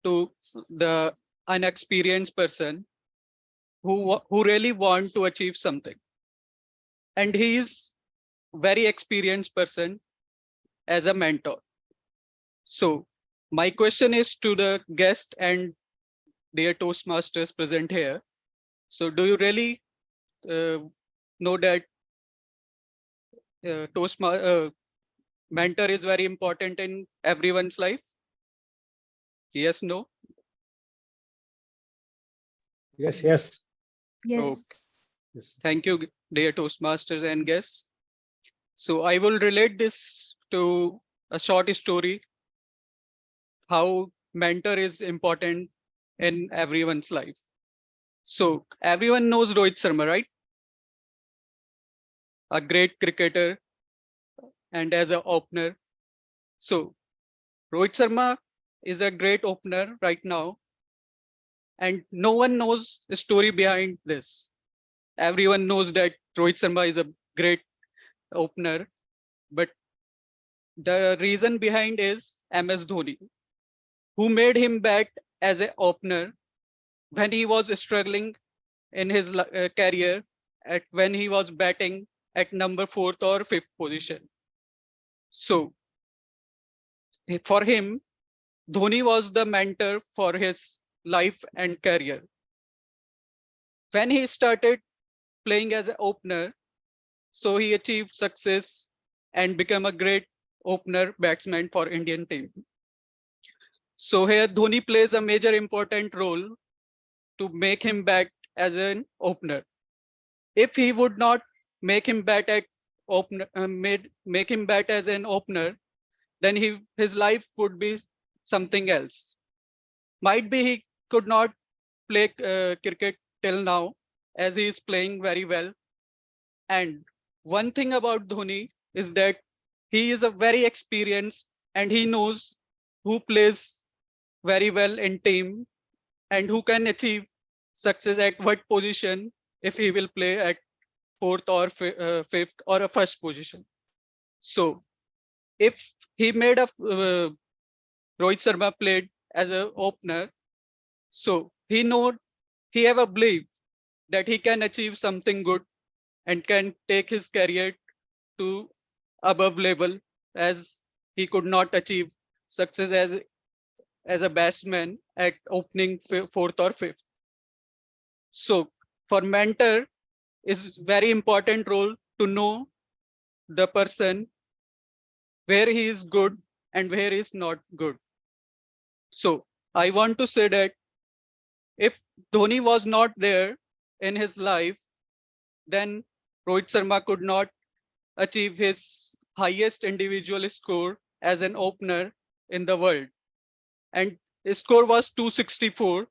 to the unexperienced person who really want to achieve something. And he is very experienced person as a mentor. So my question is to the guest and dear Toastmasters present here. So do you really know that mentor is very important in everyone's life? Yes, no?
Yes, yes.
Yes.
Okay.
Yes.
Thank you, dear Toastmasters and guests. So I will relate this to a short story, how mentor is important in everyone's life. So everyone knows Rohit Sharma, right? A great cricketer and as an opener. So Rohit Sharma is a great opener right now, and no one knows the story behind this. Everyone knows that Rohit Sharma is a great opener, but the reason behind is MS Dhoni, who made him bat as an opener when he was struggling in his career at when he was batting at number 4th or 5th position. So for him, Dhoni was the mentor for his life and career. When he started playing as an opener, so he achieved success and became a great opener batsman for Indian team. So here Dhoni plays a major important role to make him bat as an opener. If he would not make him bat at opener, make him bat as an opener, then his life would be something else. Might be he could not play cricket till now, as he is playing very well. And one thing about Dhoni is that he is a very experienced and he knows who plays very well in team and who can achieve success at what position if he will play at 4th or 5th or a first position. So if he made a Rohit Sharma played as an opener, so he have a belief that he can achieve something good and can take his career to above level, as he could not achieve success as a batsman at opening 4th or 5th. So for mentor is very important role to know the person where he is good and where he is not good. So I want to say that if Dhoni was not there in his life, then Rohit Sharma could not achieve his highest individual score as an opener in the world. And his score was 264,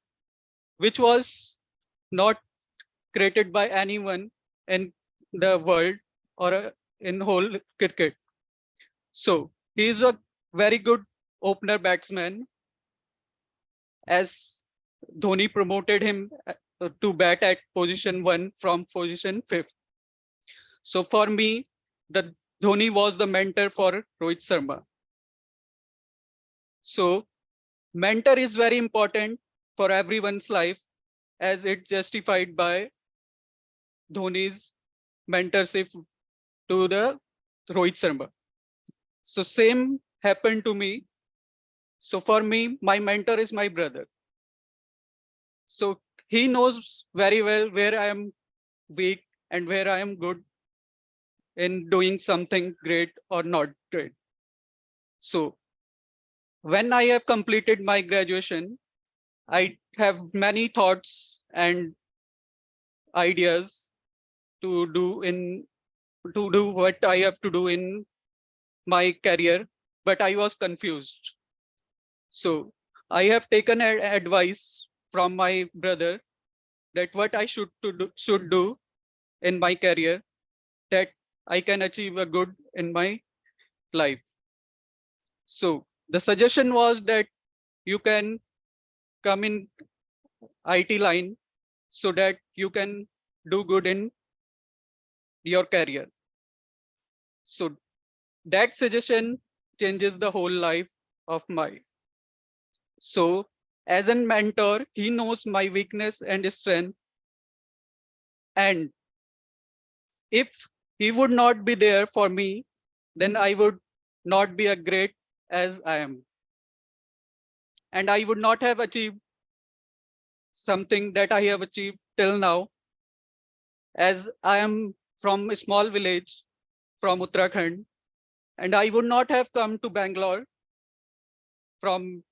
which was not created by anyone in the world or in whole cricket. So he is a very good opener batsman, as Dhoni promoted him to bat at position 1 from position 5th. So for me, the Dhoni was the mentor for Rohit Sharma. So mentor is very important for everyone's life, as it's justified by Dhoni's mentorship to the Rohit Sharma. So same happened to me. So for me, my mentor is my brother. So he knows very well where I am weak and where I am good in doing something great or not great. So when I have completed my graduation, I have many thoughts and ideas to do what I have to do in my career, but I was confused. So I have taken advice from my brother that what I should do in my career, that I can achieve a good in my life. So the suggestion was that you can come in IT line so that you can do good in your career. So that suggestion changes the whole life of my. So as a mentor, he knows my weakness and strength. And if he would not be there for me, then I would not be a great as I am. And I would not have achieved something that I have achieved till now, as I am from a small village from Uttarakhand, and I would not have come to Bangalore from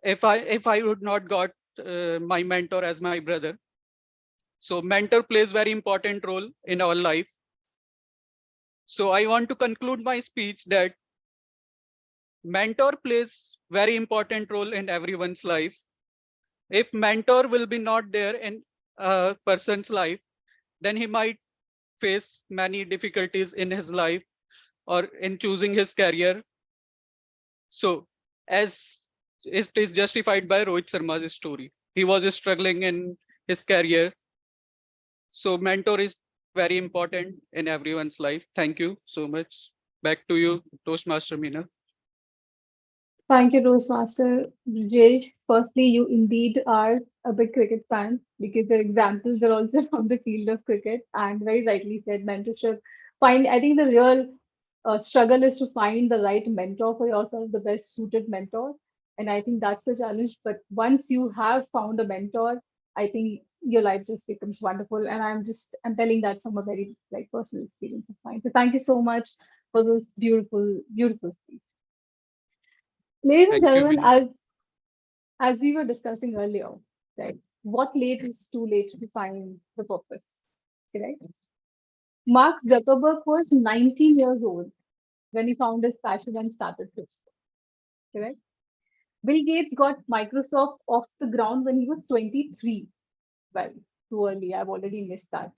if I would not got my mentor as my brother. So mentor plays very important role in our life. So I want to conclude my speech that mentor plays very important role in everyone's life. If mentor will be not there in a person's life, then he might face many difficulties in his life or in choosing his career. So as it is justified by Rohit Sharma's story, he was struggling in his career. So mentor is very important in everyone's life. Thank you so much. Back to you, Toastmaster Meenal.
Thank you, Toastmaster Brijesh. Firstly, you indeed are a big cricket fan because your examples are also from the field of cricket, and very rightly said, mentorship. I think the real struggle is to find the right mentor for yourself, the best suited mentor, and I think that's the challenge. But once you have found a mentor, I think your life just becomes wonderful. And I'm telling that from a very like personal experience of mine. So thank you so much for this beautiful speech. Ladies and
Thank you,
gentlemen,
Meenal.
as we were discussing earlier, right? What late is too late to find the purpose, right? Mark Zuckerberg was 19 years old when he found his passion and started Facebook, correct? Bill Gates got Microsoft off the ground when he was 23. Well, too early. I've already missed that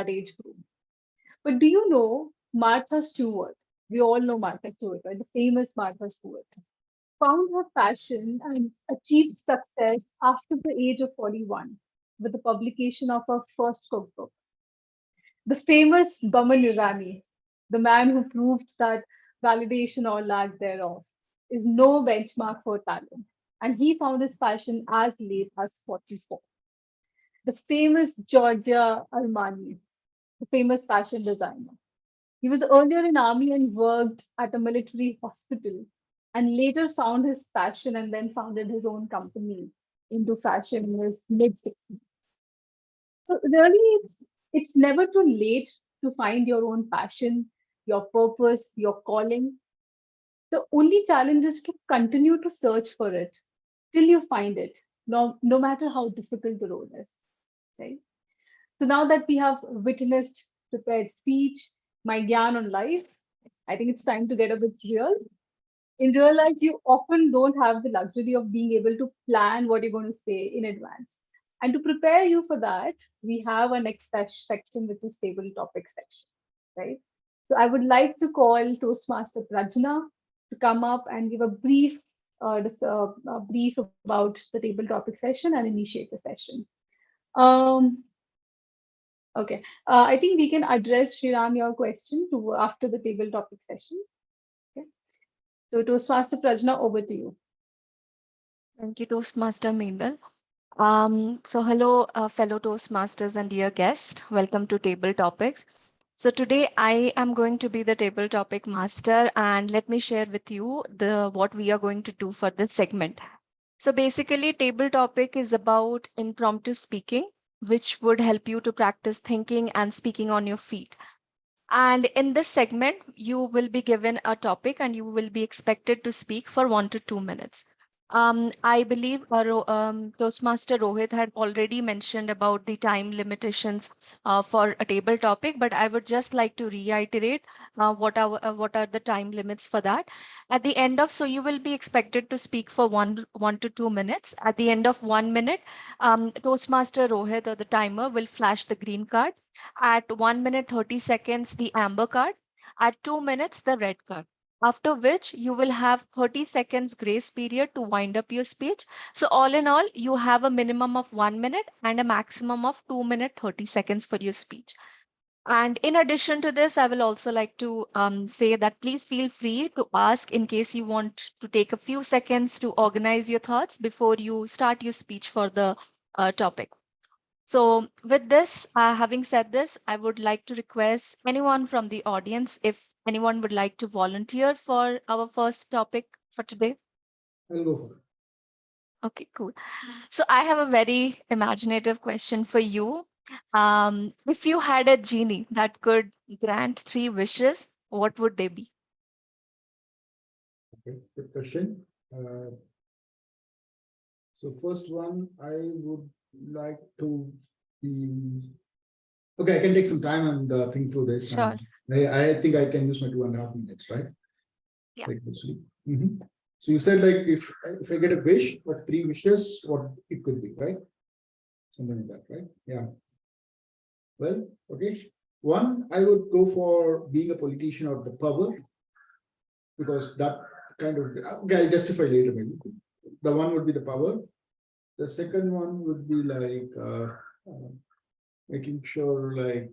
age group. But do you know Martha Stewart? We all know Martha Stewart, right? The famous Martha Stewart found her passion and achieved success after the age of 41 with the publication of her first cookbook. The famous Baman Irani, the man who proved that validation or lack thereof is no benchmark for talent. And he found his passion as late as 44. The famous Giorgia Armani, the famous fashion designer. He was earlier in army and worked at a military hospital and later found his passion and then founded his own company into fashion in his mid 60s. So really, it's never too late to find your own passion, your purpose, your calling. The only challenge is to continue to search for it till you find it, no matter how difficult the road is. Right. So now that we have witnessed prepared speech, my gyan on life, I think it's time to get a bit real. In real life, you often don't have the luxury of being able to plan what you're going to say in advance. And to prepare you for that, we have a next section, which is table topic section, right? So I would like to call Toastmaster Prajna to come up and give a brief about the table topic session and initiate the session. Um, okay, I think we can address Shriram your question to after the table topic session. Okay, so Toastmaster Prajna, over to you.
Thank you, Toastmaster Meenal. So hello, fellow Toastmasters and dear guest. Welcome to Table Topics. So today I am going to be the table topic master, and let me share with you what we are going to do for this segment. So basically, table topic is about impromptu speaking, which would help you to practice thinking and speaking on your feet. And in this segment, you will be given a topic and you will be expected to speak for 1 to 2 minutes. I believe Toastmaster Rohit had already mentioned about the time limitations for a table topic, but I would just like to reiterate what are the time limits for that. At the end of, so you will be expected to speak for 1 to 2 minutes. At the end of 1 minute, Toastmaster Rohit or the timer will flash the green card. At 1 minute 30 seconds, the amber card. At 2 minutes, the red card. After which you will have 30 seconds grace period to wind up your speech. So all in all, you have a minimum of 1 minute and a maximum of 2 minute 30 seconds for your speech. And in addition to this, I will also like to say that please feel free to ask in case you want to take a few seconds to organize your thoughts before you start your speech for the topic. So with this, having said this, I would like to request anyone from the audience, if anyone would like to volunteer for our first topic for today.
I'll go for it.
Okay, cool. So I have a very imaginative question for you. If you had a genie that could grant 3 wishes, what would they be?
Okay, good question. So first one, I would like to be. Okay, I can take some time and think through this.
Sure.
I think I can use my 2.5 minutes, right?
Yeah.
Like this week. So you said like if I get a wish of 3 wishes, what it could be, right? Something like that, right? Yeah. Well, okay. One, I would go for being a politician or the power, because that kind of, okay, I'll justify later maybe. The one would be the power. The second one would be like making sure like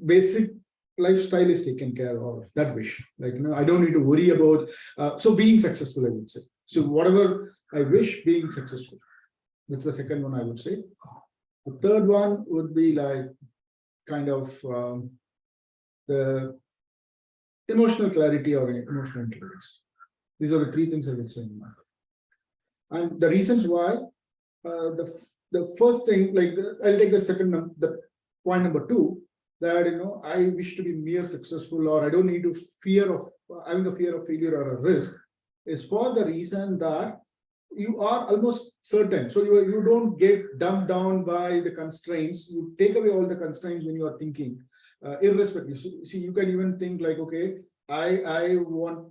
basic lifestyle is taken care of, that wish. Like, I don't need to worry about, so being successful, I would say. So whatever I wish, being successful. That's the second one I would say. The third one would be like kind of the emotional clarity or emotional intelligence. These are the 3 things I would say in mind. And the reasons why, the first thing, like I'll take the the point number 2, that I wish to be mere successful, or I don't need to fear of having a fear of failure or a risk, is for the reason that you are almost certain. So you don't get dumbed down by the constraints. You take away all the constraints when you are thinking, irrespective. So, see, you can even think like, okay, I want,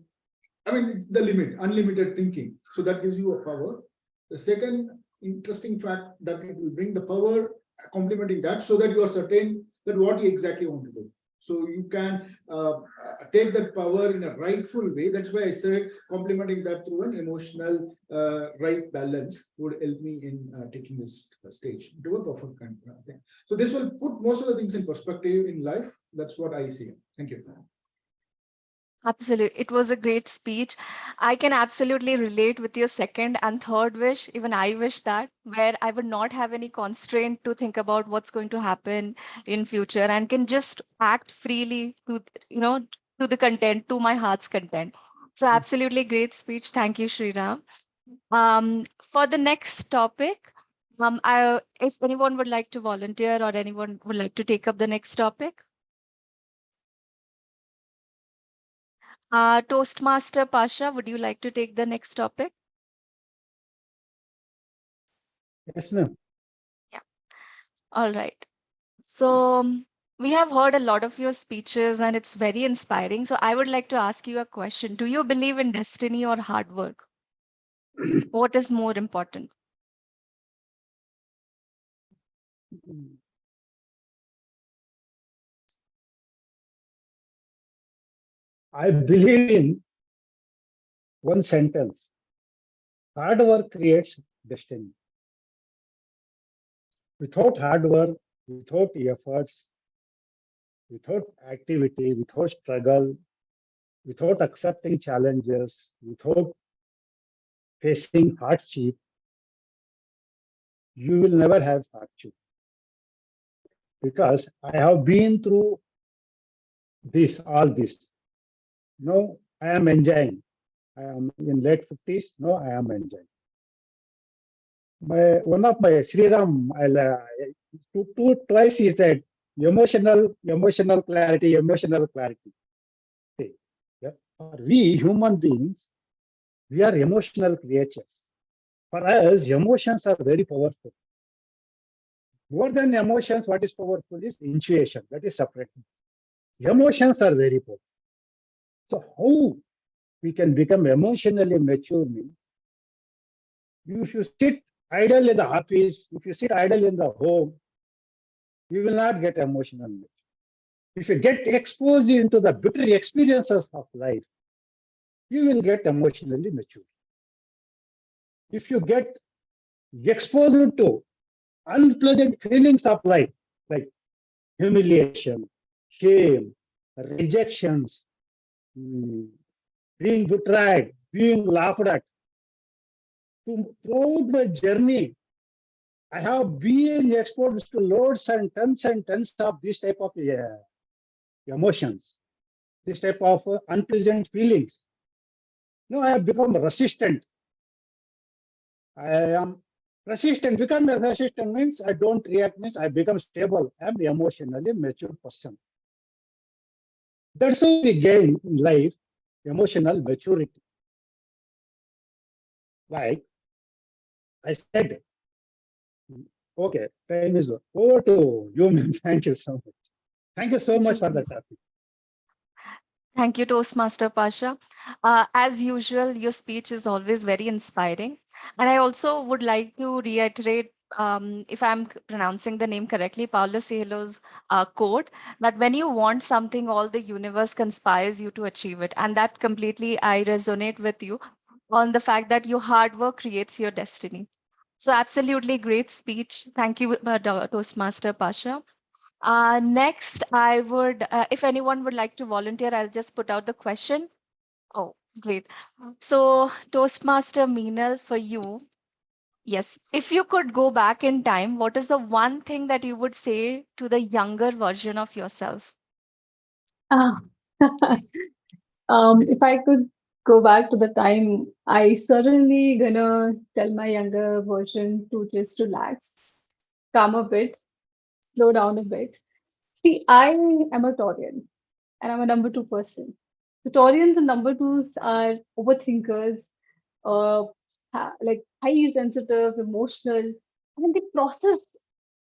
the limit, unlimited thinking. So that gives you a power. The second interesting fact that it will bring the power, complementing that, so that you are certain that what you exactly want to do. So you can take that power in a rightful way. That's why I said complementing that through an emotional right balance would help me in taking this stage to a perfect kind of thing. So this will put most of the things in perspective in life. That's what I see. Thank you.
Absolutely. It was a great speech. I can absolutely relate with your second and third wish. Even I wish that, where I would not have any constraint to think about what's going to happen in future and can just act freely to the content, to my heart's content. So absolutely great speech. Thank you, Sriram. For the next topic, If anyone would like to volunteer or anyone would like to take up the next topic. Toastmaster Pasha, would you like to take the next topic?
Yes, ma'am.
All right. So we have heard a lot of your speeches and it's very inspiring. So I would like to ask you a question. Do you believe in destiny or hard work? What is more important?
I believe in one sentence. Hard work creates destiny. Without hard work, without efforts, without activity, without struggle, without accepting challenges, without facing hardship, you will never have hardship. Because I have been through all this. No, I am enjoying. I am in late 50s. No, I am enjoying. One of my Sri Ram, twice he said, emotional clarity, emotional clarity. See, yeah, we human beings, we are emotional creatures. For us, emotions are very powerful. More than emotions, what is powerful is intuition. That is separate. Emotions are very powerful. So how we can become emotionally mature means, if you sit idle in the office, if you sit idle in the home, you will not get emotional mature. If you get exposed into the bitter experiences of life, you will get emotionally mature. If you get exposed to unpleasant feelings of life, like humiliation, shame, rejections, being betrayed, being laughed at, throughout my journey, I have been exposed to loads and tons of this type of emotions, this type of unpleasant feelings. No, I have become resistant. I am resistant. Become a resistant means I don't react, means I become stable. I am the emotionally mature person. That's how we gain in life emotional maturity. Like I said, okay, time is over to you, ma'am. Thank you so much. Thank you so much for the topic.
Thank you, Toastmaster Pasha. As usual, your speech is always very inspiring. And I also would like to reiterate, if I'm pronouncing the name correctly, Paulo Coelho's quote, that when you want something, all the universe conspires you to achieve it. And that completely, I resonate with you on the fact that your hard work creates your destiny. So absolutely great speech. Thank you, Toastmaster Pasha. Next, if anyone would like to volunteer, I'll just put out the question. Oh, great. So, Toastmaster Meenal, for you, yes, if you could go back in time, what is the one thing that you would say to the younger version of yourself?
Ah. If I could go back to the time, I certainly gonna tell my younger version to just relax, calm a bit, slow down a bit. See, I am a Taurian and I'm a number two person. The Taurians and number twos are overthinkers, uh, like highly sensitive, emotional, and they process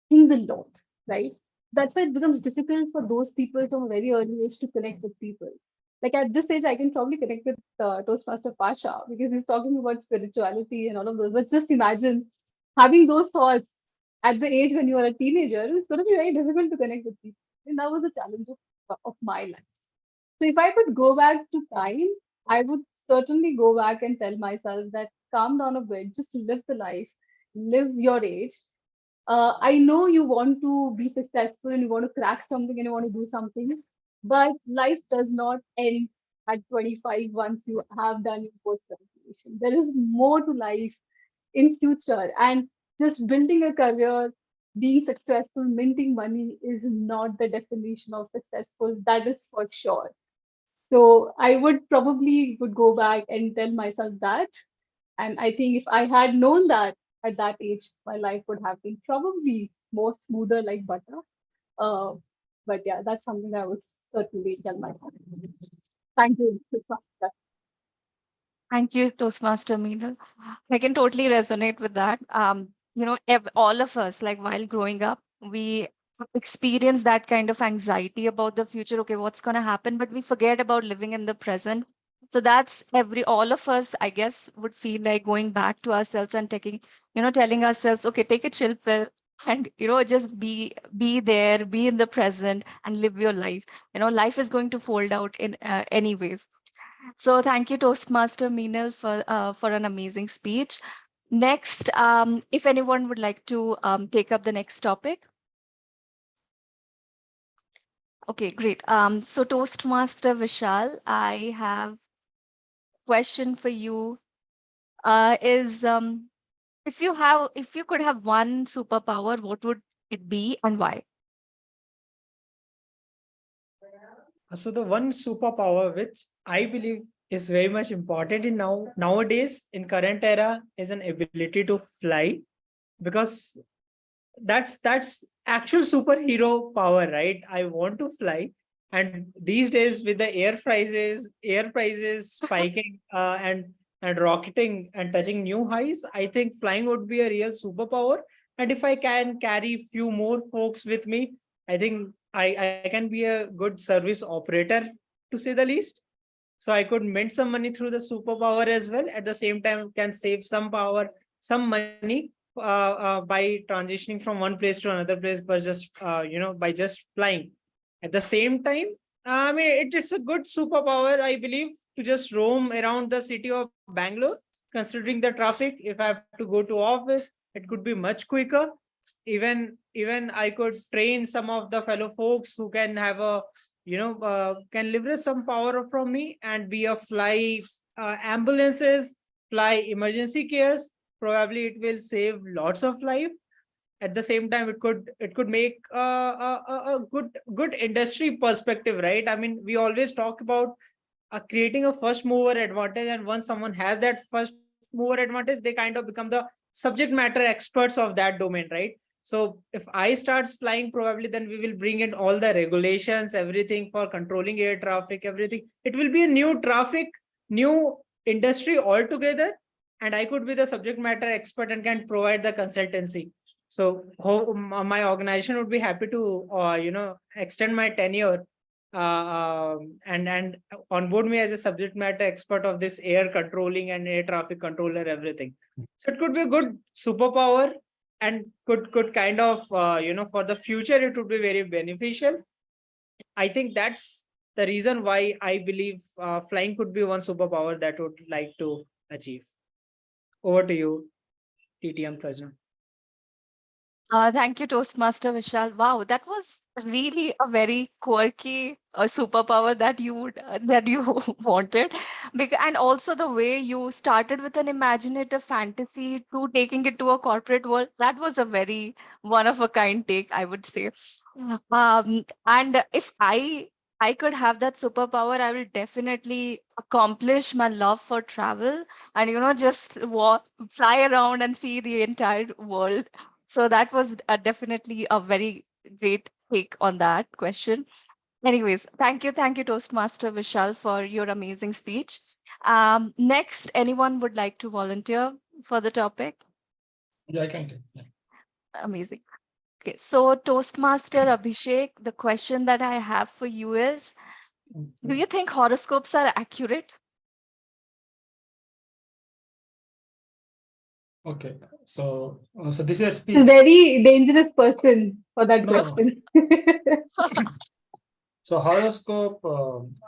things a lot, right? That's why it becomes difficult for those people from a very early age to connect with people. Like at this age, I can probably connect with Toastmaster Pasha because he's talking about spirituality and all of those. But just imagine having those thoughts at the age when you are a teenager, it's going to be very difficult to connect with people. And that was the challenge of my life. So if I could go back to time, I would certainly go back and tell myself that calm down a bit, just live the life, live your age. I know you want to be successful and you want to crack something and you want to do something, but life does not end at 25 once you have done your post graduation. There is more to life in future, and just building a career, being successful, minting money is not the definition of successful. That is for sure. So I would probably would go back and tell myself that. And I think if I had known that at that age, my life would have been probably more smoother like butter. Uh, but yeah, that's something I would certainly tell myself. Thank you.
Thank you, Toastmaster Meenal. I can totally resonate with that. All of us, like while growing up, we experience that kind of anxiety about the future. Okay, what's going to happen? But we forget about living in the present. So that's all of us, I guess, would feel like going back to ourselves and telling ourselves, okay, take a chill pill and, just be there, be in the present and live your life. Life is going to fold out in anyways. So thank you, Toastmaster Meenal, for an amazing speech. Next, if anyone would like to take up the next topic. Okay, great. So Toastmaster Vishal, I have a question for you. Is if you could have one superpower, what would it be and why?
So the one superpower which I believe is very much important in nowadays in current era is an ability to fly, because that's actual superhero power, right? I want to fly, and these days with the air prices spiking and rocketing and touching new highs, I think flying would be a real superpower. And if I can carry few more folks with me, I think I can be a good service operator, to say the least. So I could mint some money through the superpower as well. At the same time, can save some money by transitioning from one place to another place, but just by just flying. At the same time, I mean, it's a good superpower, I believe, to just roam around the city of Bangalore. Considering the traffic, if I have to go to office, it could be much quicker. Even I could train some of the fellow folks who can have a can leverage some power from me and be a fly ambulances, fly emergency cares. Probably it will save lots of life. At the same time, it could make a good industry perspective, right? I mean, we always talk about creating a first mover advantage, and once someone has that first mover advantage, they kind of become the subject matter experts of that domain, right? So if I starts flying, probably then we will bring in all the regulations, everything for controlling air traffic, everything. It will be a new traffic, new industry altogether, and I could be the subject matter expert and can provide the consultancy. So my organization would be happy to extend my tenure and onboard me as a subject matter expert of this air controlling and air traffic controller, everything. So it could be a good superpower and could kind of for the future it would be very beneficial. I think that's the reason why I believe flying could be one superpower that would like to achieve. Over to you, TTM president.
Thank you, Toastmaster Vishal. Wow, that was really a very quirky superpower that you wanted. Because, and also the way you started with an imaginative fantasy to taking it to a corporate world, that was a very one of a kind take, I would say. And if I could have that superpower, I will definitely accomplish my love for travel and just fly around and see the entire world. So that was definitely a very great take on that question. Anyways, thank you, Toastmaster Vishal, for your amazing speech. Next, anyone would like to volunteer for the topic?
Yeah, I can take. Yeah.
Amazing. Okay, so Toastmaster Abhishek, the question that I have for you is, do you think horoscopes are accurate?
Okay, so this is a
A
speech.
very dangerous person for that
No, no.
question.
So horoscope,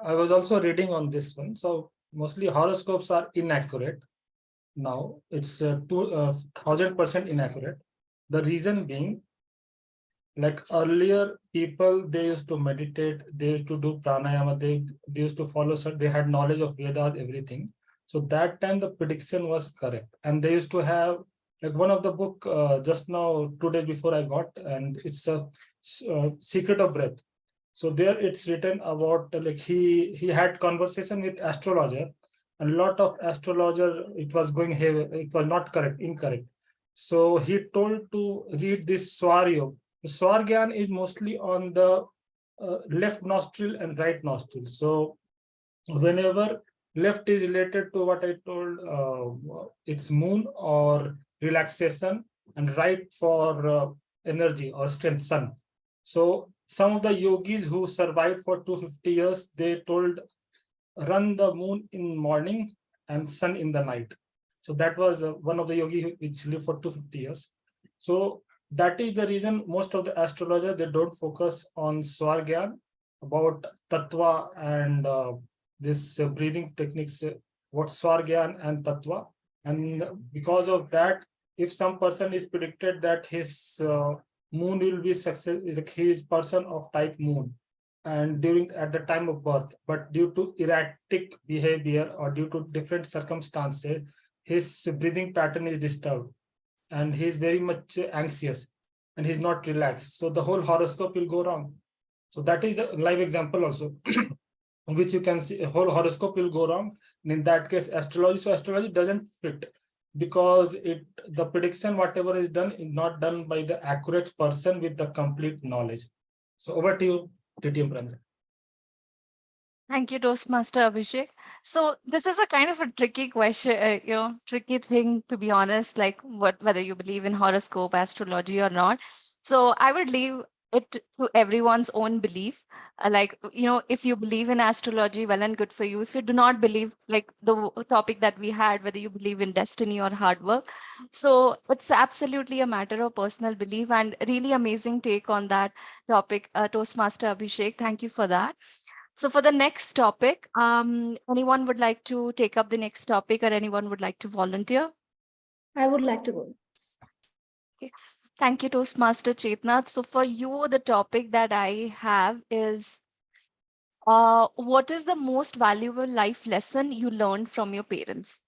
I was also reading on this one. So mostly horoscopes are inaccurate. Now it's 1000% inaccurate. The reason being, like earlier people, they used to meditate, they used to do pranayama, they used to follow, so they had knowledge of Vedas, everything. So that time the prediction was correct, and they used to have, like one of the book just now 2 days before I got, and it's a secret of breath. So there it's written about, like he had conversation with astrologer, and a lot of astrologer, it was going here, it was not correct, incorrect. So he told to read this Swaryo. Swargyan is mostly on the left nostril and right nostril. So whenever left is related to what I told, it's moon or relaxation, and right for energy or strength, sun. So some of the yogis who survived for 250 years, they told run the moon in morning and sun in the night. So that was one of the yogi which lived for 250 years. So that is the reason most of the astrologers, they don't focus on Swargyan about Tattva and this breathing techniques, what Swargyan and Tattva. And because of that, if some person is predicted that his moon will be success, like he is person of type moon, and during at the time of birth, but due to erratic behavior or due to different circumstances, his breathing pattern is disturbed and he is very much anxious and he's not relaxed. So the whole horoscope will go wrong. So that is the live example also, which you can see a whole horoscope will go wrong. And in that case, astrology. So astrology doesn't fit because the prediction, whatever is done, is not done by the accurate person with the complete knowledge. So over to you, TTM Prandra.
Thank you, Toastmaster Abhishek. So this is a kind of a tricky question, tricky thing to be honest, like whether you believe in horoscope, astrology or not. So I would leave it to everyone's own belief. If you believe in astrology, well and good for you. If you do not believe, like topic that we had, whether you believe in destiny or hard work. So it's absolutely a matter of personal belief, and really amazing take on that topic, Toastmaster Abhishek. Thank you for that. So for the next topic, anyone would like to take up the next topic or anyone would like to volunteer?
I would like to go.
Okay. Thank you, Toastmaster Chetnath. So for you, the topic that I have is, what is the most valuable life lesson you learned from your parents?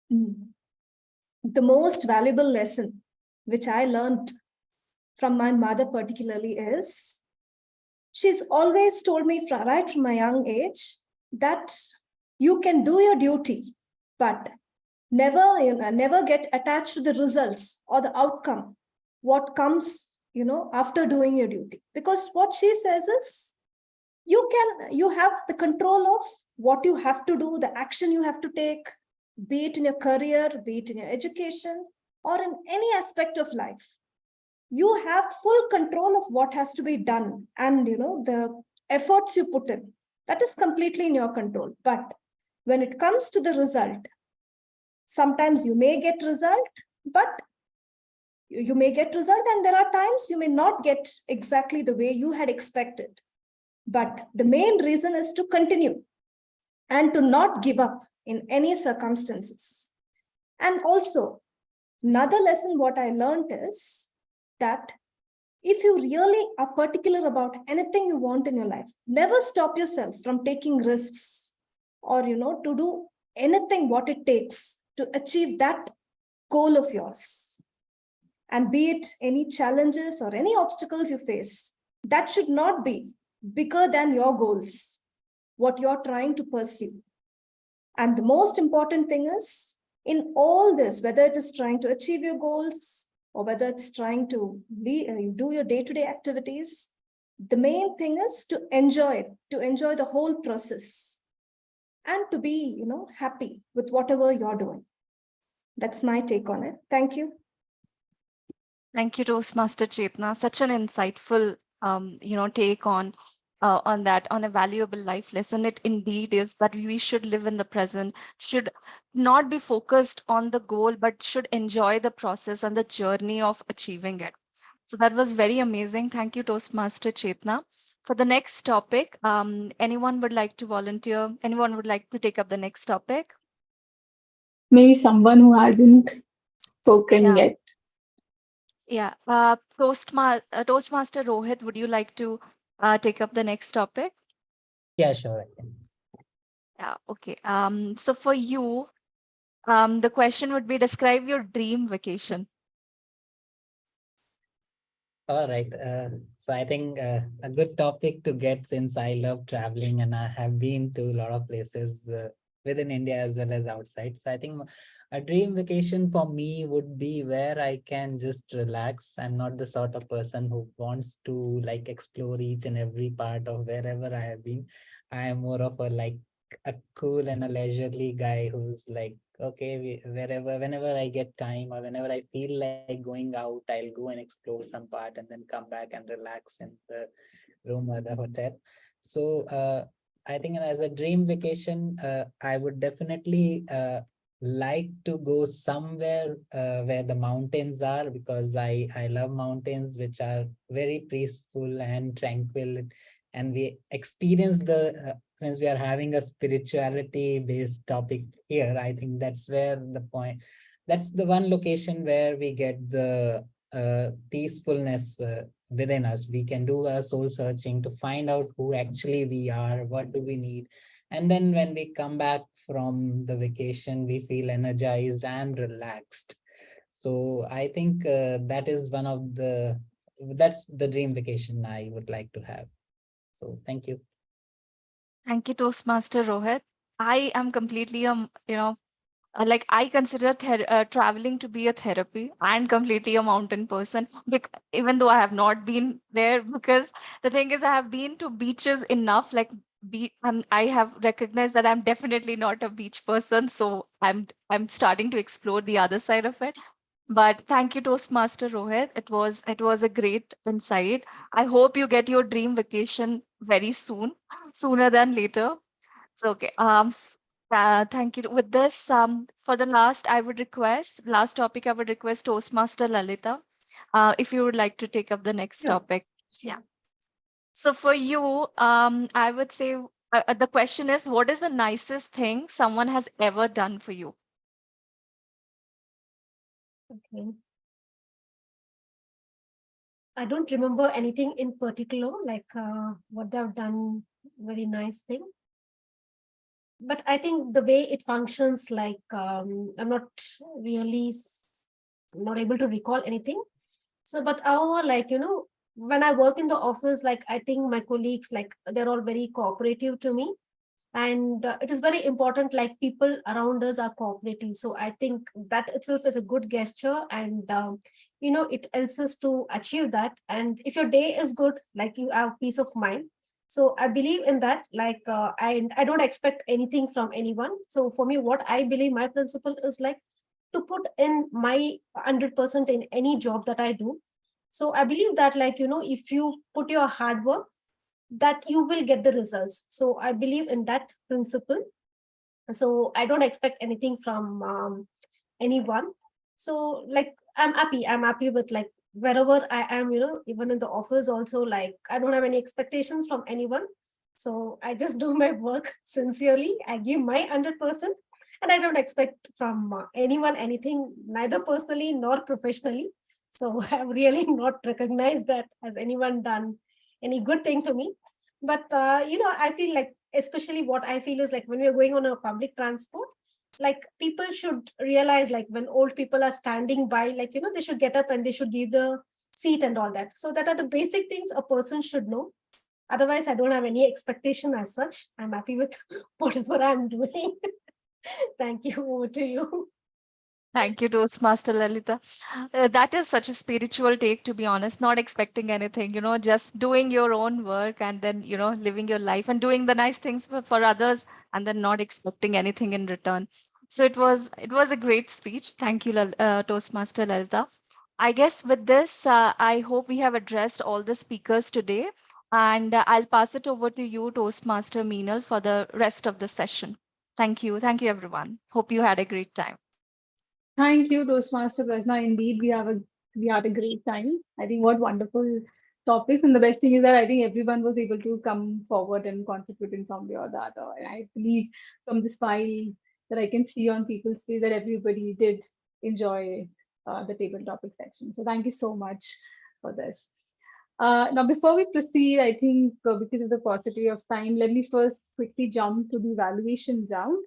The most valuable lesson which I learned from my mother particularly is, she's always told me right from my young age that you can do your duty, but never get attached to the results or the outcome, what comes, after doing your duty. Because what she says is, you have the control of what you have to do, the action you have to take, be it in your career, be it in your education, or in any aspect of life. You have full control of what has to be done, and the efforts you put in, that is completely in your control. But when it comes to the result, sometimes you may get result, but you may get result, and there are times you may not get exactly the way you had expected. But the main reason is to continue and to not give up in any circumstances. And also, another lesson what I learned is that if you really are particular about anything you want in your life, never stop yourself from taking risks or, to do anything what it takes to achieve that goal of yours. And be it any challenges or any obstacles you face, that should not be bigger than your goals, what you're trying to pursue. And the most important thing is, in all this, whether it is trying to achieve your goals or whether it's trying to do your day-to-day activities, the main thing is to enjoy it, to enjoy the whole process and to be, happy with whatever you're doing. That's my take on it. Thank you.
Thank you, Toastmaster Chetna. Such an insightful, take on that, on a valuable life lesson. It indeed is that we should live in the present, should not be focused on the goal, but should enjoy the process and the journey of achieving it. So that was very amazing. Thank you, Toastmaster Chetna. For the next topic, anyone would like to volunteer? Anyone would like to take up the next topic?
Maybe someone who hasn't spoken
Yeah.
yet.
Yeah. Toastmaster Rohit, would you like to take up the next topic?
Yeah, sure. I can.
Yeah. Okay. So for you, the question would be, describe your dream vacation.
All right. So I think a good topic to get, since I love traveling and I have been to a lot of places within India as well as outside. So I think a dream vacation for me would be where I can just relax. I'm not the sort of person who wants to like explore each and every part of wherever I have been. I am more of a cool and a leisurely guy who's like, okay, whenever I get time or whenever I feel like going out, I'll go and explore some part and then come back and relax in the room or the hotel. So I think as a dream vacation, I would definitely like to go somewhere where the mountains are, because I love mountains, which are very peaceful and tranquil. And we experience since we are having a spirituality based topic here, I think that's where that's the one location where we get the peacefulness within us. We can do a soul searching to find out who actually we are, what do we need. And then when we come back from the vacation, we feel energized and relaxed. So I think that's the dream vacation I would like to have. So thank you.
Thank you, Toastmaster Rohit. I am completely, like I consider traveling to be a therapy. I'm completely a mountain person, even though I have not been there, because the thing is, I have been to beaches enough. I have recognized that I'm definitely not a beach person, so I'm starting to explore the other side of it. But thank you, Toastmaster Rohit. It was a great insight. I hope you get your dream vacation very soon, sooner than later. So okay. Thank you. With this, for the last topic, I would request Toastmaster Lalita, if you would like to take up the next
Sure.
topic. Yeah. So for you, I would say the question is, what is the nicest thing someone has ever done for you?
Okay. I don't remember anything in particular, like what they've done, very nice thing. But I think the way it functions, like I'm not really not able to recall anything. So, but however, like, when I work in the office, like, I think my colleagues, like, they're all very cooperative to me. And it is very important, like, people around us are cooperative. So I think that itself is a good gesture. And, it helps us to achieve that. And if your day is good, like, you have peace of mind. So I believe in that, like, I don't expect anything from anyone. So for me, what I believe, my principle is like, to put in my 100% in any job that I do. So I believe that, like, if you put your hard work, that you will get the results. So I believe in that principle. So I don't expect anything from anyone. So like I'm happy with, like, wherever I am, even in the office also, like, I don't have any expectations from anyone. So I just do my work sincerely. I give my 100%, and I don't expect from anyone anything, neither personally nor professionally. So I've really not recognized that as anyone done any good thing to me. But I feel like, especially what I feel is like, when we're going on a public transport, like, people should realize, like, when old people are standing by, like, they should get up and they should give the seat and all that. So that are the basic things a person should know. Otherwise, I don't have any expectation as such. I'm happy with whatever I'm doing. Thank you. Over to you.
Thank you, Toastmaster Lalita. That is such a spiritual take, to be honest, not expecting anything, just doing your own work and then, living your life and doing the nice things for others and then not expecting anything in return. So it was a great speech. Thank you, Toastmaster Lalita. I guess with this, I hope we have addressed all the speakers today. And I'll pass it over to you, Toastmaster Meenal, for the rest of the session. Thank you. Thank you, everyone. Hope you had a great time.
Thank you, Toastmaster Prashna. Indeed, we had a great time. I think what wonderful topics, and the best thing is that I think everyone was able to come forward and contribute in some way or the other. And I believe from the smile that I can see on people's face that everybody did enjoy the table topic section. So thank you so much for this. Now, before we proceed, I think because of the paucity of time, let me first quickly jump to the evaluation round.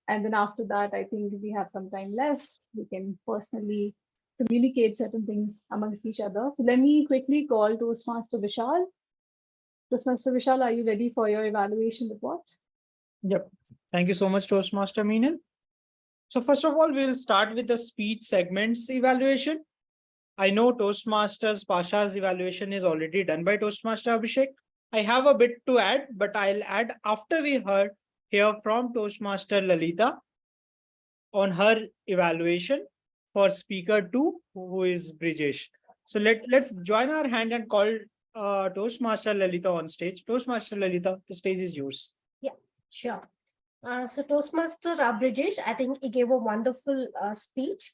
And then after that, I think if we have some time left, we can personally communicate certain things amongst each other. So let me quickly call Toastmaster Vishal. Toastmaster Vishal, are you ready for your evaluation report?
Yep.
Thank you so much, Toastmaster Meenal. So first of all, we'll start with the speech segments evaluation. I know Toastmasters Pasha's evaluation is already done by Toastmaster Abhishek. I have a bit to add, but I'll add after we hear from Toastmaster Lalita on her evaluation for speaker 2, who is Brijesh. So let's join our hand and call Toastmaster Lalita on stage. Toastmaster Lalita, the stage is yours.
Yeah, sure. So Toastmaster Brijesh, I think he gave a wonderful speech,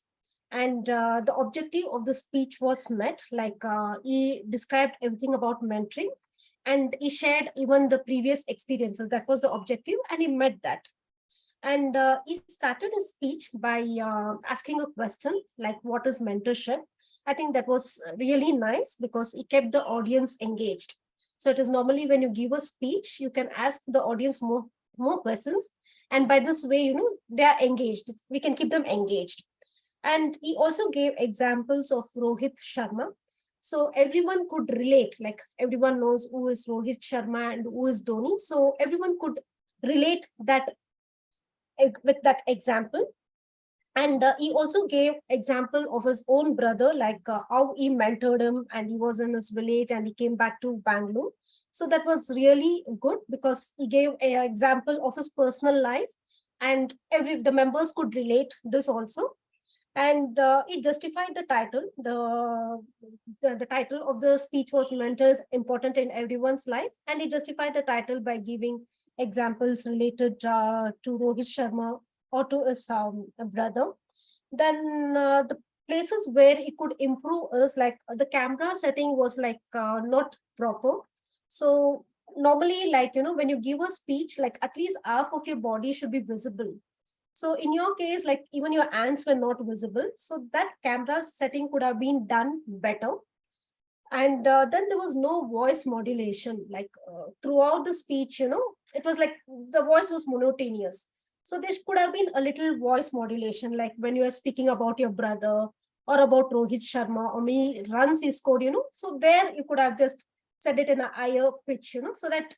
and the objective of the speech was met. Like he described everything about mentoring, and he shared even the previous experiences. That was the objective, and he met that. And he started his speech by asking a question like, "What is mentorship?" I think that was really nice because he kept the audience engaged. So it is normally when you give a speech, you can ask the audience more questions, and by this way, they are engaged. We can keep them engaged. And he also gave examples of Rohit Sharma. So everyone could relate, like everyone knows who is Rohit Sharma and who is Dhoni. So everyone could relate that with that example. And he also gave example of his own brother, like how he mentored him, and he was in his village and he came back to Bangalore. So that was really good because he gave an example of his personal life, and the members could relate this also. And it justified the title. The title of the speech was "Mentors Important in Everyone's Life," and he justified the title by giving examples related to Rohit Sharma or to his brother. Then the places where it could improve is like the camera setting was like not proper. So normally, like when you give a speech, like at least half of your body should be visible. So in your case, like even your hands were not visible. So that camera setting could have been done better. And then there was no voice modulation, like throughout the speech, it was like the voice was monotonous. So there could have been a little voice modulation, like when you are speaking about your brother or about Rohit Sharma or me runs he scored, so there you could have just said it in a higher pitch, so that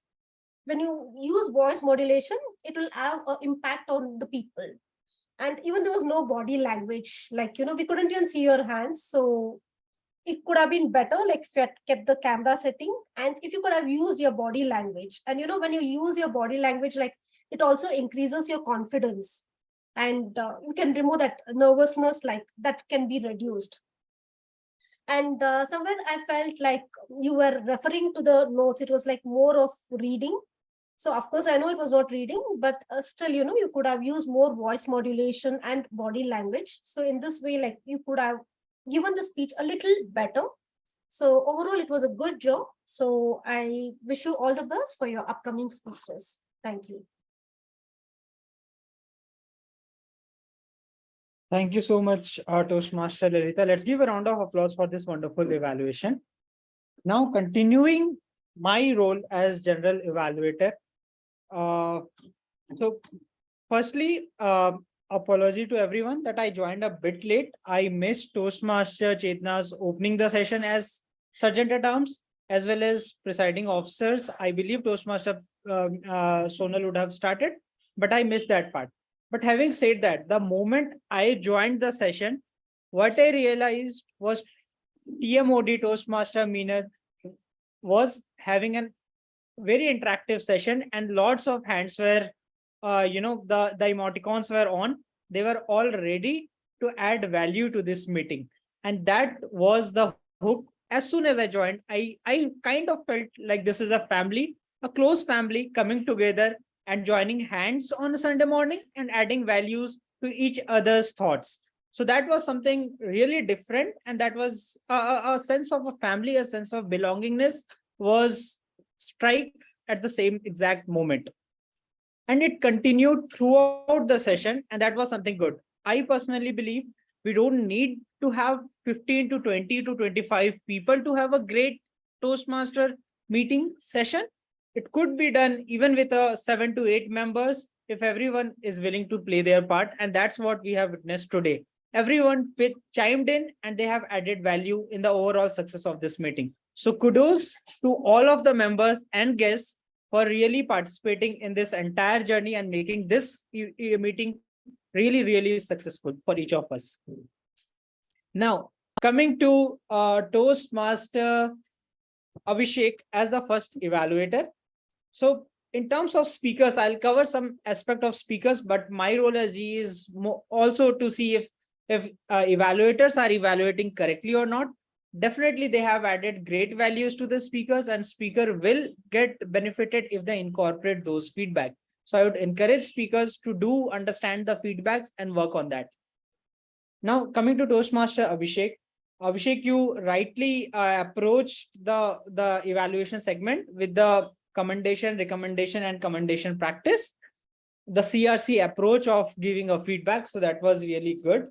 when you use voice modulation, it will have an impact on the people. And even there was no body language, like, we couldn't even see your hands. So it could have been better, like if you had kept the camera setting and if you could have used your body language. And, when you use your body language, like it also increases your confidence, and you can remove that nervousness, like that can be reduced. And somewhere I felt like you were referring to the notes. It was like more of reading. So of course, I know it was not reading, but still, you could have used more voice modulation and body language. So in this way, like you could have given the speech a little better. So overall, it was a good job. So I wish you all the best for your upcoming speeches. Thank you.
Thank you so much, Toastmaster Lalita. Let's give a round of applause for this wonderful evaluation. Now, continuing my role as general evaluator. So firstly, apology to everyone that I joined a bit late. I missed Toastmaster Chetna's opening the session as Sergeant at Arms, as well as presiding officers. I believe Toastmaster Sonal would have started, but I missed that part. But having said that, the moment I joined the session, what I realized was TMOD Toastmaster Meenal was having a very interactive session, and lots of hands were, the emoticons were on. They were all ready to add value to this meeting. And that was the hook. As soon as I joined, I kind of felt like this is a family, a close family coming together and joining hands on a Sunday morning and adding values to each other's thoughts. So that was something really different. And that was a sense of a family, a sense of belongingness was strike at the same exact moment. And it continued throughout the session. And that was something good. I personally believe we don't need to have 15 to 20 to 25 people to have a great Toastmaster meeting session. It could be done even with 7 to 8 members if everyone is willing to play their part. And that's what we have witnessed today. Everyone chimed in and they have added value in the overall success of this meeting. So kudos to all of the members and guests for really participating in this entire journey and making this meeting really, really successful for each of us. Now, coming to Toastmaster Abhishek as the first evaluator. So in terms of speakers, I'll cover some aspect of speakers, but my role as G is also to see if evaluators are evaluating correctly or not. Definitely, they have added great values to the speakers, and speaker will get benefited if they incorporate those feedback. So I would encourage speakers to do understand the feedbacks and work on that. Now, coming to Toastmaster Abhishek. Abhishek, you rightly approached the evaluation segment with the commendation, recommendation, and commendation practice. The CRC approach of giving a feedback. So that was really good.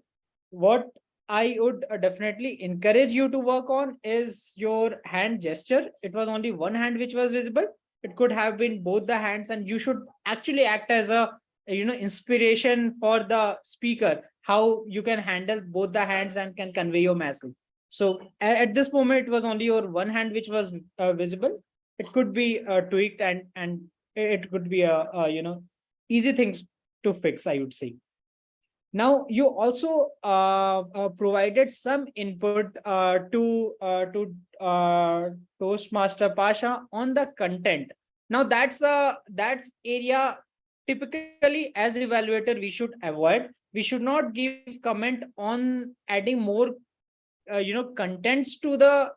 What I would definitely encourage you to work on is your hand gesture. It was only one hand which was visible. It could have been both the hands, and you should actually act as a inspiration for the speaker, how you can handle both the hands and can convey your message. So at this moment, it was only your one hand which was visible. It could be tweaked, and it could be easy things to fix, I would say. Now, you also provided some input to Toastmaster Pasha on the content. Now, that's area typically as evaluator we should avoid. We should not give comment on adding more contents to the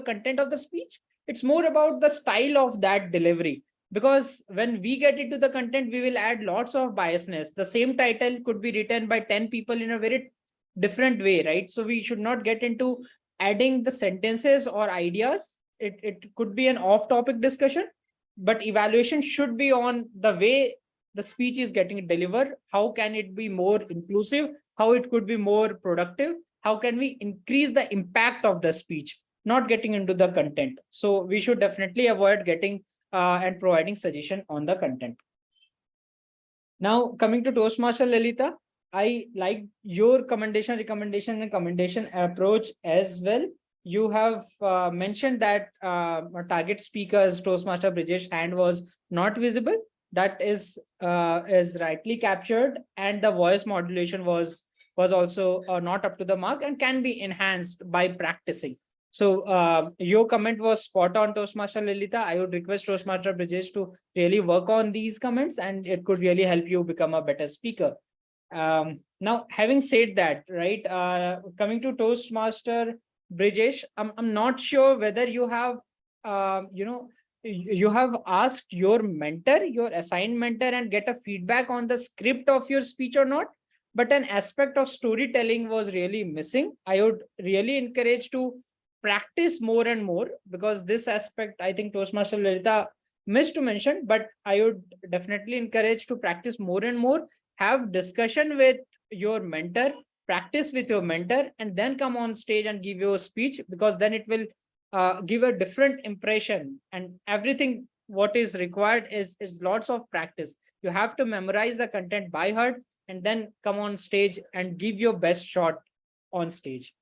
content of the speech. It's more about the style of that delivery, because when we get into the content, we will add lots of biasness. The same title could be written by 10 people in a very different way, right? So we should not get into adding the sentences or ideas. It could be an off-topic discussion, but evaluation should be on the way the speech is getting delivered. How can it be more inclusive? How it could be more productive? How can we increase the impact of the speech? Not getting into the content. So we should definitely avoid getting and providing suggestion on the content. Now, coming to Toastmaster Lalita, I like your commendation, recommendation, and commendation approach as well. You have mentioned that target speakers Toastmaster Brijesh hand was not visible. That is rightly captured, and the voice modulation was also not up to the mark and can be enhanced by practicing. So your comment was spot on, Toastmaster Lalita. I would request Toastmaster Brijesh to really work on these comments, and it could really help you become a better speaker. Now, having said that, right, coming to Toastmaster Brijesh, I'm not sure whether you have, you have asked your mentor, your assigned mentor, and get a feedback on the script of your speech or not. But an aspect of storytelling was really missing. I would really encourage to practice more and more, because this aspect, I think Toastmaster Lalita missed to mention, but I would definitely encourage to practice more and more. Have discussion with your mentor, practice with your mentor, and then come on stage and give your speech, because then it will give a different impression. And everything what is required is lots of practice. You have to memorize the content by heart and then come on stage and give your best shot on stage.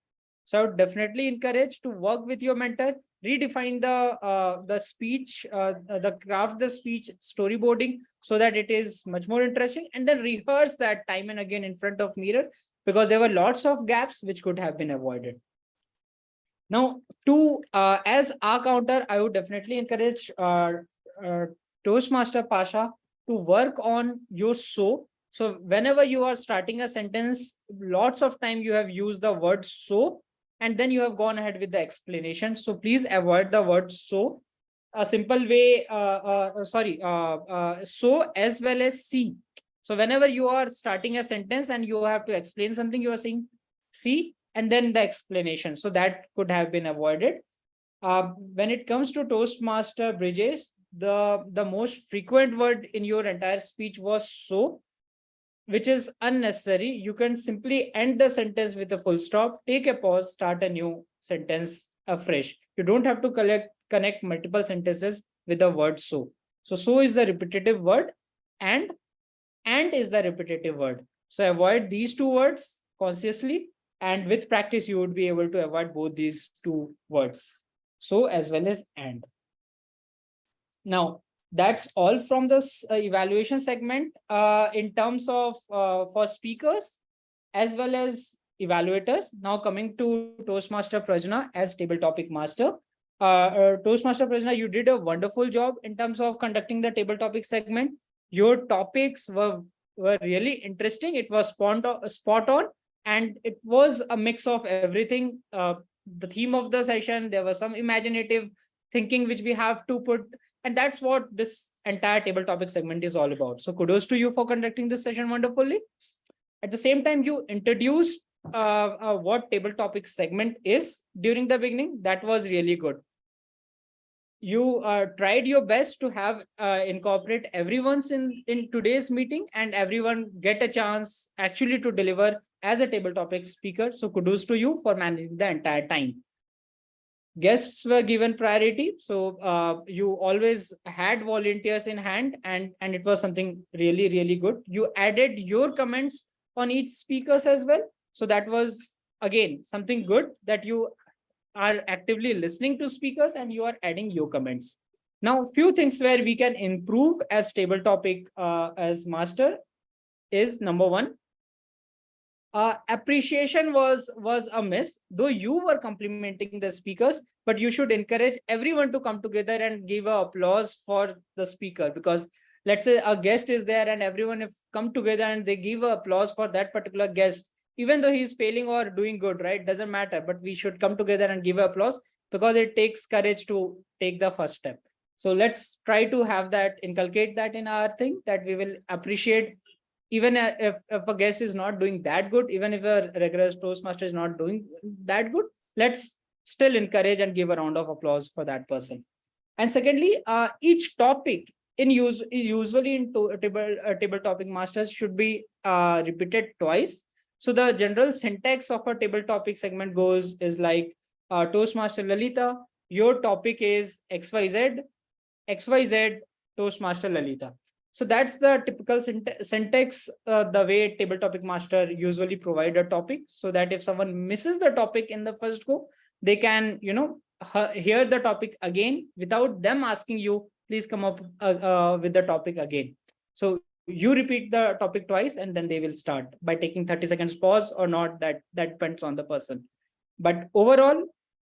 So I would definitely encourage to work with your mentor, redefine the speech, the craft the speech storyboarding, so that it is much more interesting, and then rehearse that time and again in front of mirror, because there were lots of gaps which could have been avoided. Now, as our counter, I would definitely encourage Toastmaster Pasha to work on your so. So whenever you are starting a sentence, lots of time you have used the word so, and then you have gone ahead with the explanation. So please avoid the word so. A simple way, so as well as see. So whenever you are starting a sentence and you have to explain something, you are saying see, and then the explanation. So that could have been avoided. When it comes to Toastmaster Brijesh, the most frequent word in your entire speech was so, which is unnecessary. You can simply end the sentence with a full stop, take a pause, start a new sentence afresh. You don't have to connect multiple sentences with the word so. So is the repetitive word, and is the repetitive word. So avoid these two words consciously, and with practice, you would be able to avoid both these two words, so as well as and. Now, that's all from this evaluation segment in terms of for speakers as well as evaluators. Now coming to Toastmaster Prajna as table topic master. Toastmaster Prajna, you did a wonderful job in terms of conducting the table topic segment. Your topics were really interesting. It was spot on, and it was a mix of everything. The theme of the session, there was some imaginative thinking which we have to put, and that's what this entire table topic segment is all about. So kudos to you for conducting this session wonderfully. At the same time, you introduced what table topic segment is during the beginning. That was really good. You tried your best to have incorporate everyone's in today's meeting, and everyone get a chance actually to deliver as a table topic speaker. So kudos to you for managing the entire time. Guests were given priority, so you always had volunteers in hand, and it was something really good. You added your comments on each speakers as well, so that was again something good, that you are actively listening to speakers and you are adding your comments. Now, few things where we can improve as table topic as master is number one, appreciation was a miss, though you were complimenting the speakers, but you should encourage everyone to come together and give a applause for the speaker. Because let's say a guest is there and everyone have come together and they give a applause for that particular guest, even though he's failing or doing good, right? Doesn't matter, but we should come together and give applause, because it takes courage to take the first step. So let's try to have that, inculcate that in our thing, that we will appreciate even if a guest is not doing that good, even if a regular Toastmaster is not doing that good, let's still encourage and give a round of applause for that person. And secondly, each topic usually in table topic masters should be repeated twice. So the general syntax of a table topic segment is like, Toastmaster Lalita, your topic is XYZ, Toastmaster Lalita. So that's the typical syntax, the way table topic master usually provide a topic, so that if someone misses the topic in the first go, they can, hear the topic again without them asking you, please come up with the topic again. So you repeat the topic twice and then they will start by taking 30 seconds pause or not, that depends on the person. But overall,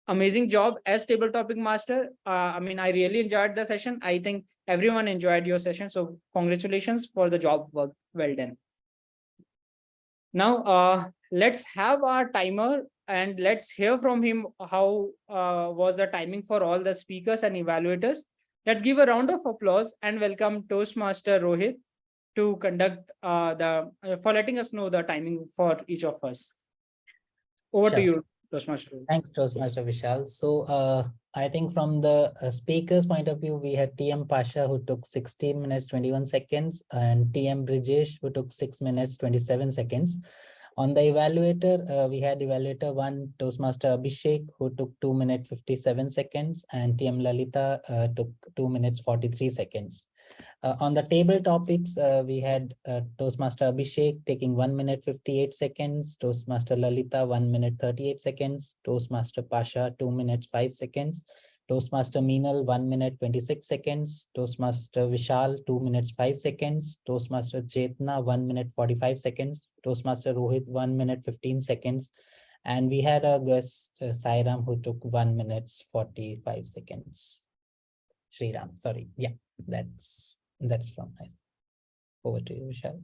amazing job as table topic master. I mean, I really enjoyed the session. I think everyone enjoyed your session. So congratulations for the job work. Well done. Now, let's have our timer and let's hear from him how was the timing for all the speakers and evaluators. Let's give a round of applause and welcome Toastmaster Rohit to conduct for letting us know the timing for each of us. Over to you, Toastmaster.
Thanks, Toastmaster Vishal. So I think from the speakers point of view, we had TM Pasha, who took 16 minutes, 21 seconds, and TM Brijesh, who took 6 minutes, 27 seconds. On the evaluator, we had evaluator 1, Toastmaster Abhishek, who took 2 minutes, 57 seconds, and TM Lalita took 2 minutes, 43 seconds. On the table topics, we had Toastmaster Abhishek taking 1 minute 58 seconds, Toastmaster Lalita 1 minute 38 seconds, Toastmaster Pasha 2 minutes 5 seconds, Toastmaster Meenal 1 minute 26 seconds, Toastmaster Vishal 2 minutes 5 seconds, Toastmaster Chetna 1 minute 45 seconds, Toastmaster Rohit 1 minute 15 seconds, and we had a guest Sairam, who took 1 minute 45 seconds. Sriram, sorry, yeah, that's from my side. Over to you, Vishal.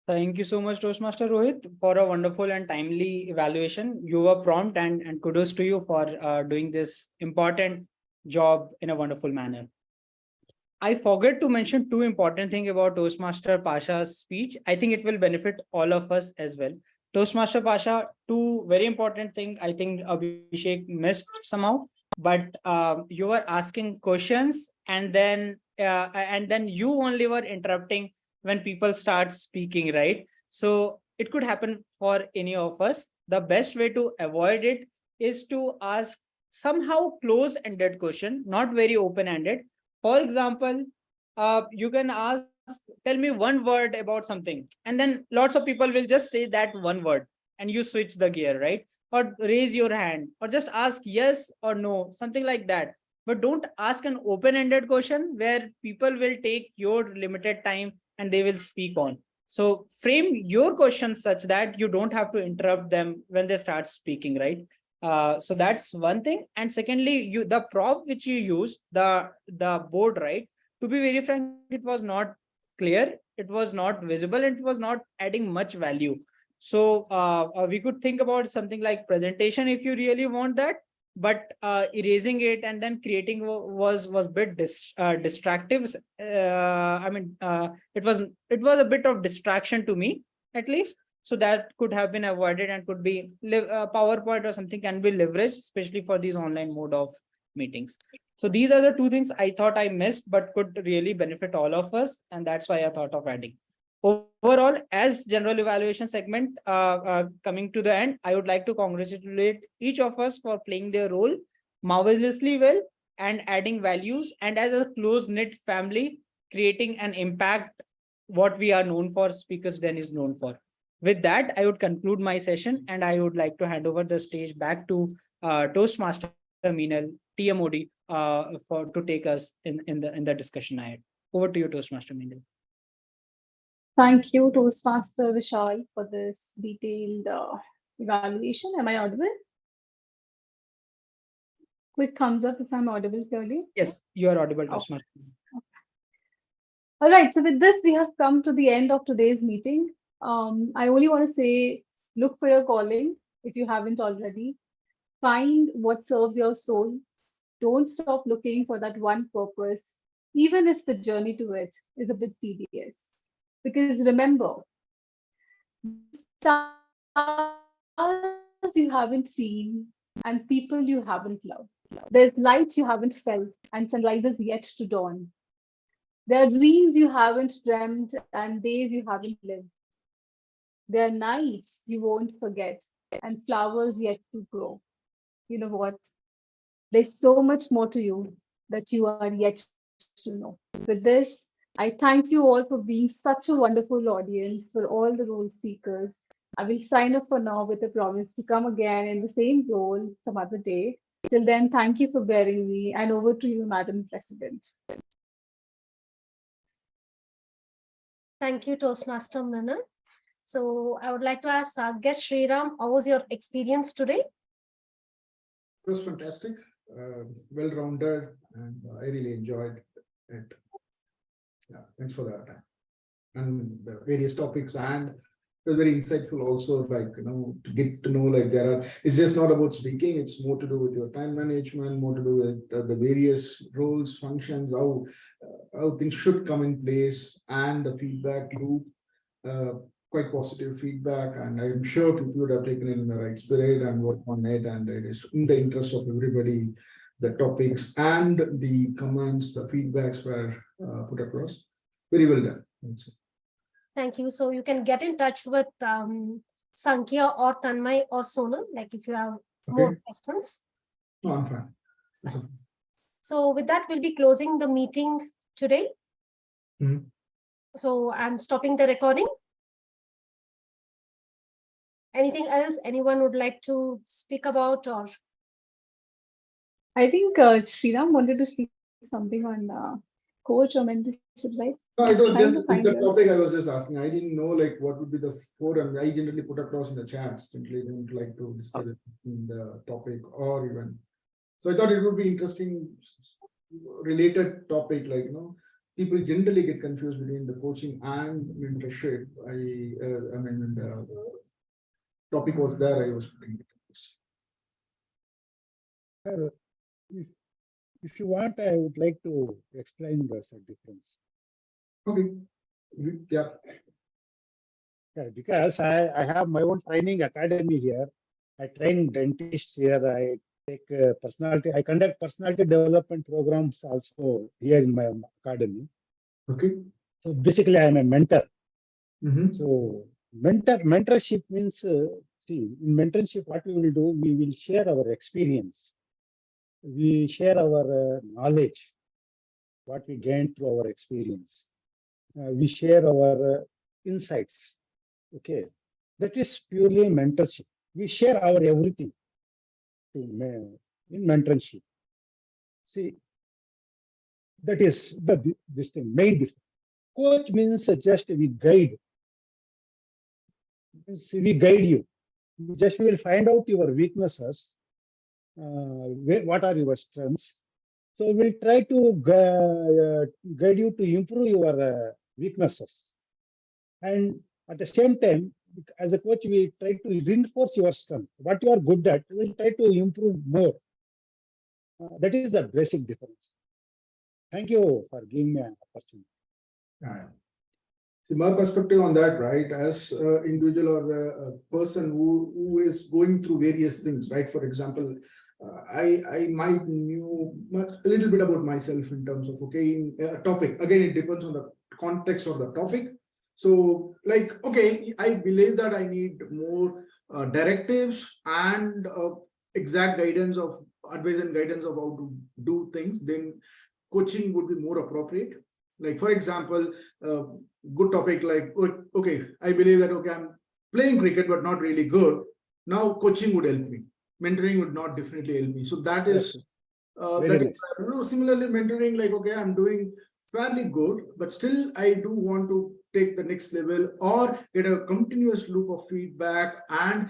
Thank you so much, Toastmaster Rohit, for a wonderful and timely evaluation. You were prompt, and kudos to you for doing this important job in a wonderful manner. I forgot to mention 2 important things about Toastmaster Pasha's speech. I think it will benefit all of us as well. Toastmaster Pasha, 2 very important things I think Abhishek missed somehow, but you were asking questions and then you only were interrupting when people start speaking, right? So it could happen for any of us. The best way to avoid it is to ask somehow close-ended question, not very open-ended. For example, you can ask, tell me one word about something, and then lots of people will just say that one word and you switch the gear, right? Or raise your hand or just ask yes or no, something like that. but don't ask an open-ended question where people will take your limited time and they will speak on. So frame your questions such that you don't have to interrupt them when they start speaking, right? So that's one thing. And secondly, the prop which you use, the board, right? To be very frank, it was not clear, it was not visible, and it was not adding much value. So we could think about something like presentation if you really want that, but erasing it and then creating was a bit distractive. I mean, it was a bit of distraction to me, at least. So that could have been avoided and could be PowerPoint or something can be leveraged, especially for these online mode of meetings. So these are the two things I thought I missed, but could really benefit all of us, and that's why I thought of adding. Overall, as general evaluation segment coming to the end, I would like to congratulate each of us for playing their role marvelously well and adding values, and as a close-knit family, creating an impact what we are known for, Speakers Den is known for. With that, I would conclude my session, and I would like to hand over the stage back to Toastmaster Meenal, TMOD, to take us in the discussion ahead. Over to you, Toastmaster Meenal.
Thank you, Toastmaster Vishal, for this detailed evaluation. Am I audible? Quick thumbs up if I'm audible clearly.
Yes, you are audible, Toastmaster.
All right, so with this, we have come to the end of today's meeting. I only want to say, look for your calling if you haven't already. Find what serves your soul. Don't stop looking for that one purpose, even if the journey to it is a bit tedious. Because remember, stars you haven't seen and people you haven't loved. There's light you haven't felt and sunrises yet to dawn. There are dreams you haven't dreamt and days you haven't lived. There are nights you won't forget and flowers yet to grow. You know what? There's so much more to you that you are yet to know. With this, I thank you all for being such a wonderful audience, for all the role seekers. I will sign up for now with a promise to come again in the same role some other day. Till then, thank you for bearing me, and over to you, Madam President.
Thank you, Toastmaster Meenal. So I would like to ask our guest Sriram, how was your experience today?
It was fantastic, well-rounded, and I really enjoyed it. Yeah, thanks for that. And the various topics, and it was very insightful also, like, to get to know, like, it's just not about speaking, it's more to do with your time management, more to do with the various roles, functions, how things should come in place, and the feedback loop. Quite positive feedback, and I'm sure people would have taken it in the right spirit and worked on it, and it is in the interest of everybody. The topics and the comments, the feedbacks were put across. Very well done.
Thank you. So you can get in touch with Sankhya or Tanmay or Sonal, like if you have more questions.
No, I'm fine. That's okay.
So with that, we'll be closing the meeting today.
Mhm.
So I'm stopping the recording. Anything else anyone would like to speak about, or?
I think Sriram wanted to speak something on coach or mentorship, right?
No, it was
Trying
just
to find
the
it.
topic I was just asking. I didn't know like what would be the forum. I generally put across in the chat. Simply didn't like to discuss it in the topic or even. So I thought it would be interesting, related topic, like, people generally get confused between the coaching and mentorship. I mean, when the topic was there, I was putting it.
If you want, I would like to explain the difference.
Okay. Yeah.
Yeah, because I have my own training academy here. I train dentists here. I take personality. I conduct personality development programs also here in my academy.
Okay.
So basically, I am a mentor.
Mm-hmm.
So mentorship means, see, in mentorship, what we will do, we will share our experience. We share our knowledge, what we gained through our experience. We share our insights. Okay, that is purely mentorship. We share our everything in mentorship. See, that is this thing, main difference. Coach means just we guide. We guide you. Just we will find out your weaknesses, what are your strengths. So we'll try to guide you to improve your weaknesses. And at the same time, as a coach, we try to reinforce your strength. What you are good at, we'll try to improve more. That is the basic difference. Thank you for giving me an opportunity.
Yeah. See, my perspective on that, right, as an individual or a person who is going through various things, right? For example, I might knew a little bit about myself in terms of, okay, in a topic. Again, it depends on the context of the topic. So, like, okay, I believe that I need more directives and exact guidance of advice and guidance of how to do things. Then coaching would be more appropriate. Like, for example, good topic like, okay, I believe that, okay, I'm playing cricket, but not really good. Now coaching would help me. Mentoring would not definitely help me. So that is, similarly mentoring, like, okay, I'm doing fairly good, but still I do want to take the next level or get a continuous loop of feedback, and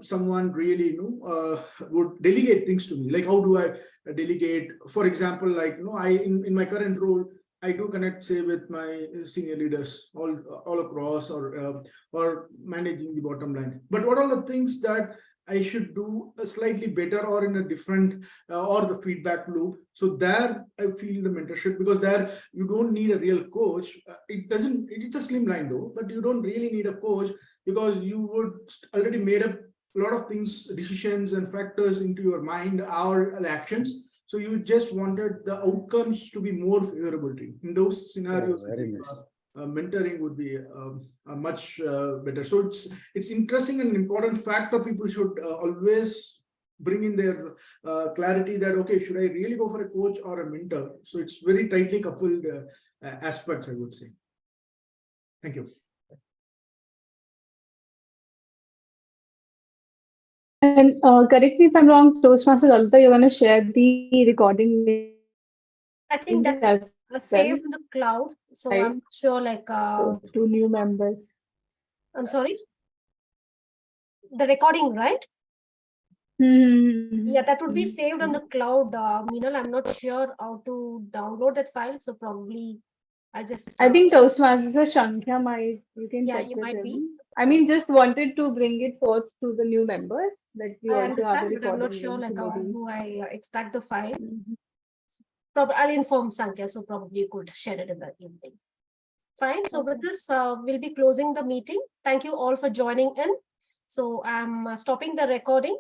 someone really would delegate things to me. Like, how do I delegate? For example, like, I in my current role, I do connect, say, with my senior leaders all across, or managing the bottom line. But what are the things that I should do slightly better or in a different or the feedback loop? So there I feel the mentorship, because there you don't need a real coach. It's a slim line though, but you don't really need a coach, because you would already made up a lot of things, decisions and factors into your mind or the actions. So you just wanted the outcomes to be more favorable to you. In those scenarios, mentoring would be much better. So it's interesting and important factor. People should always bring in their clarity that, okay, should I really go for a coach or a mentor? So it's very tightly coupled aspects, I would say. Thank you.
And correct me if I'm wrong, Toastmaster Lalita, you're going to share the recording.
I think that saved in the cloud. So I'm sure, like,
so to new members.
I'm sorry. The recording, right? Yeah, that would be saved on the cloud, Meenal. I'm not sure how to download that file. So probably I just.
I think Toastmaster Shankya might, you can check
you
with
might
him.
be.
I mean, just wanted to bring it forth to the new members that we
I
also have a
understand, but I'm not
recording
sure,
link,
like,
so
how
maybe.
do I extract the file? Probably I'll inform Sankhya, so probably you could share it in the evening. Fine. So with this, we'll be closing the meeting. Thank you all for joining in. So I'm stopping the recording.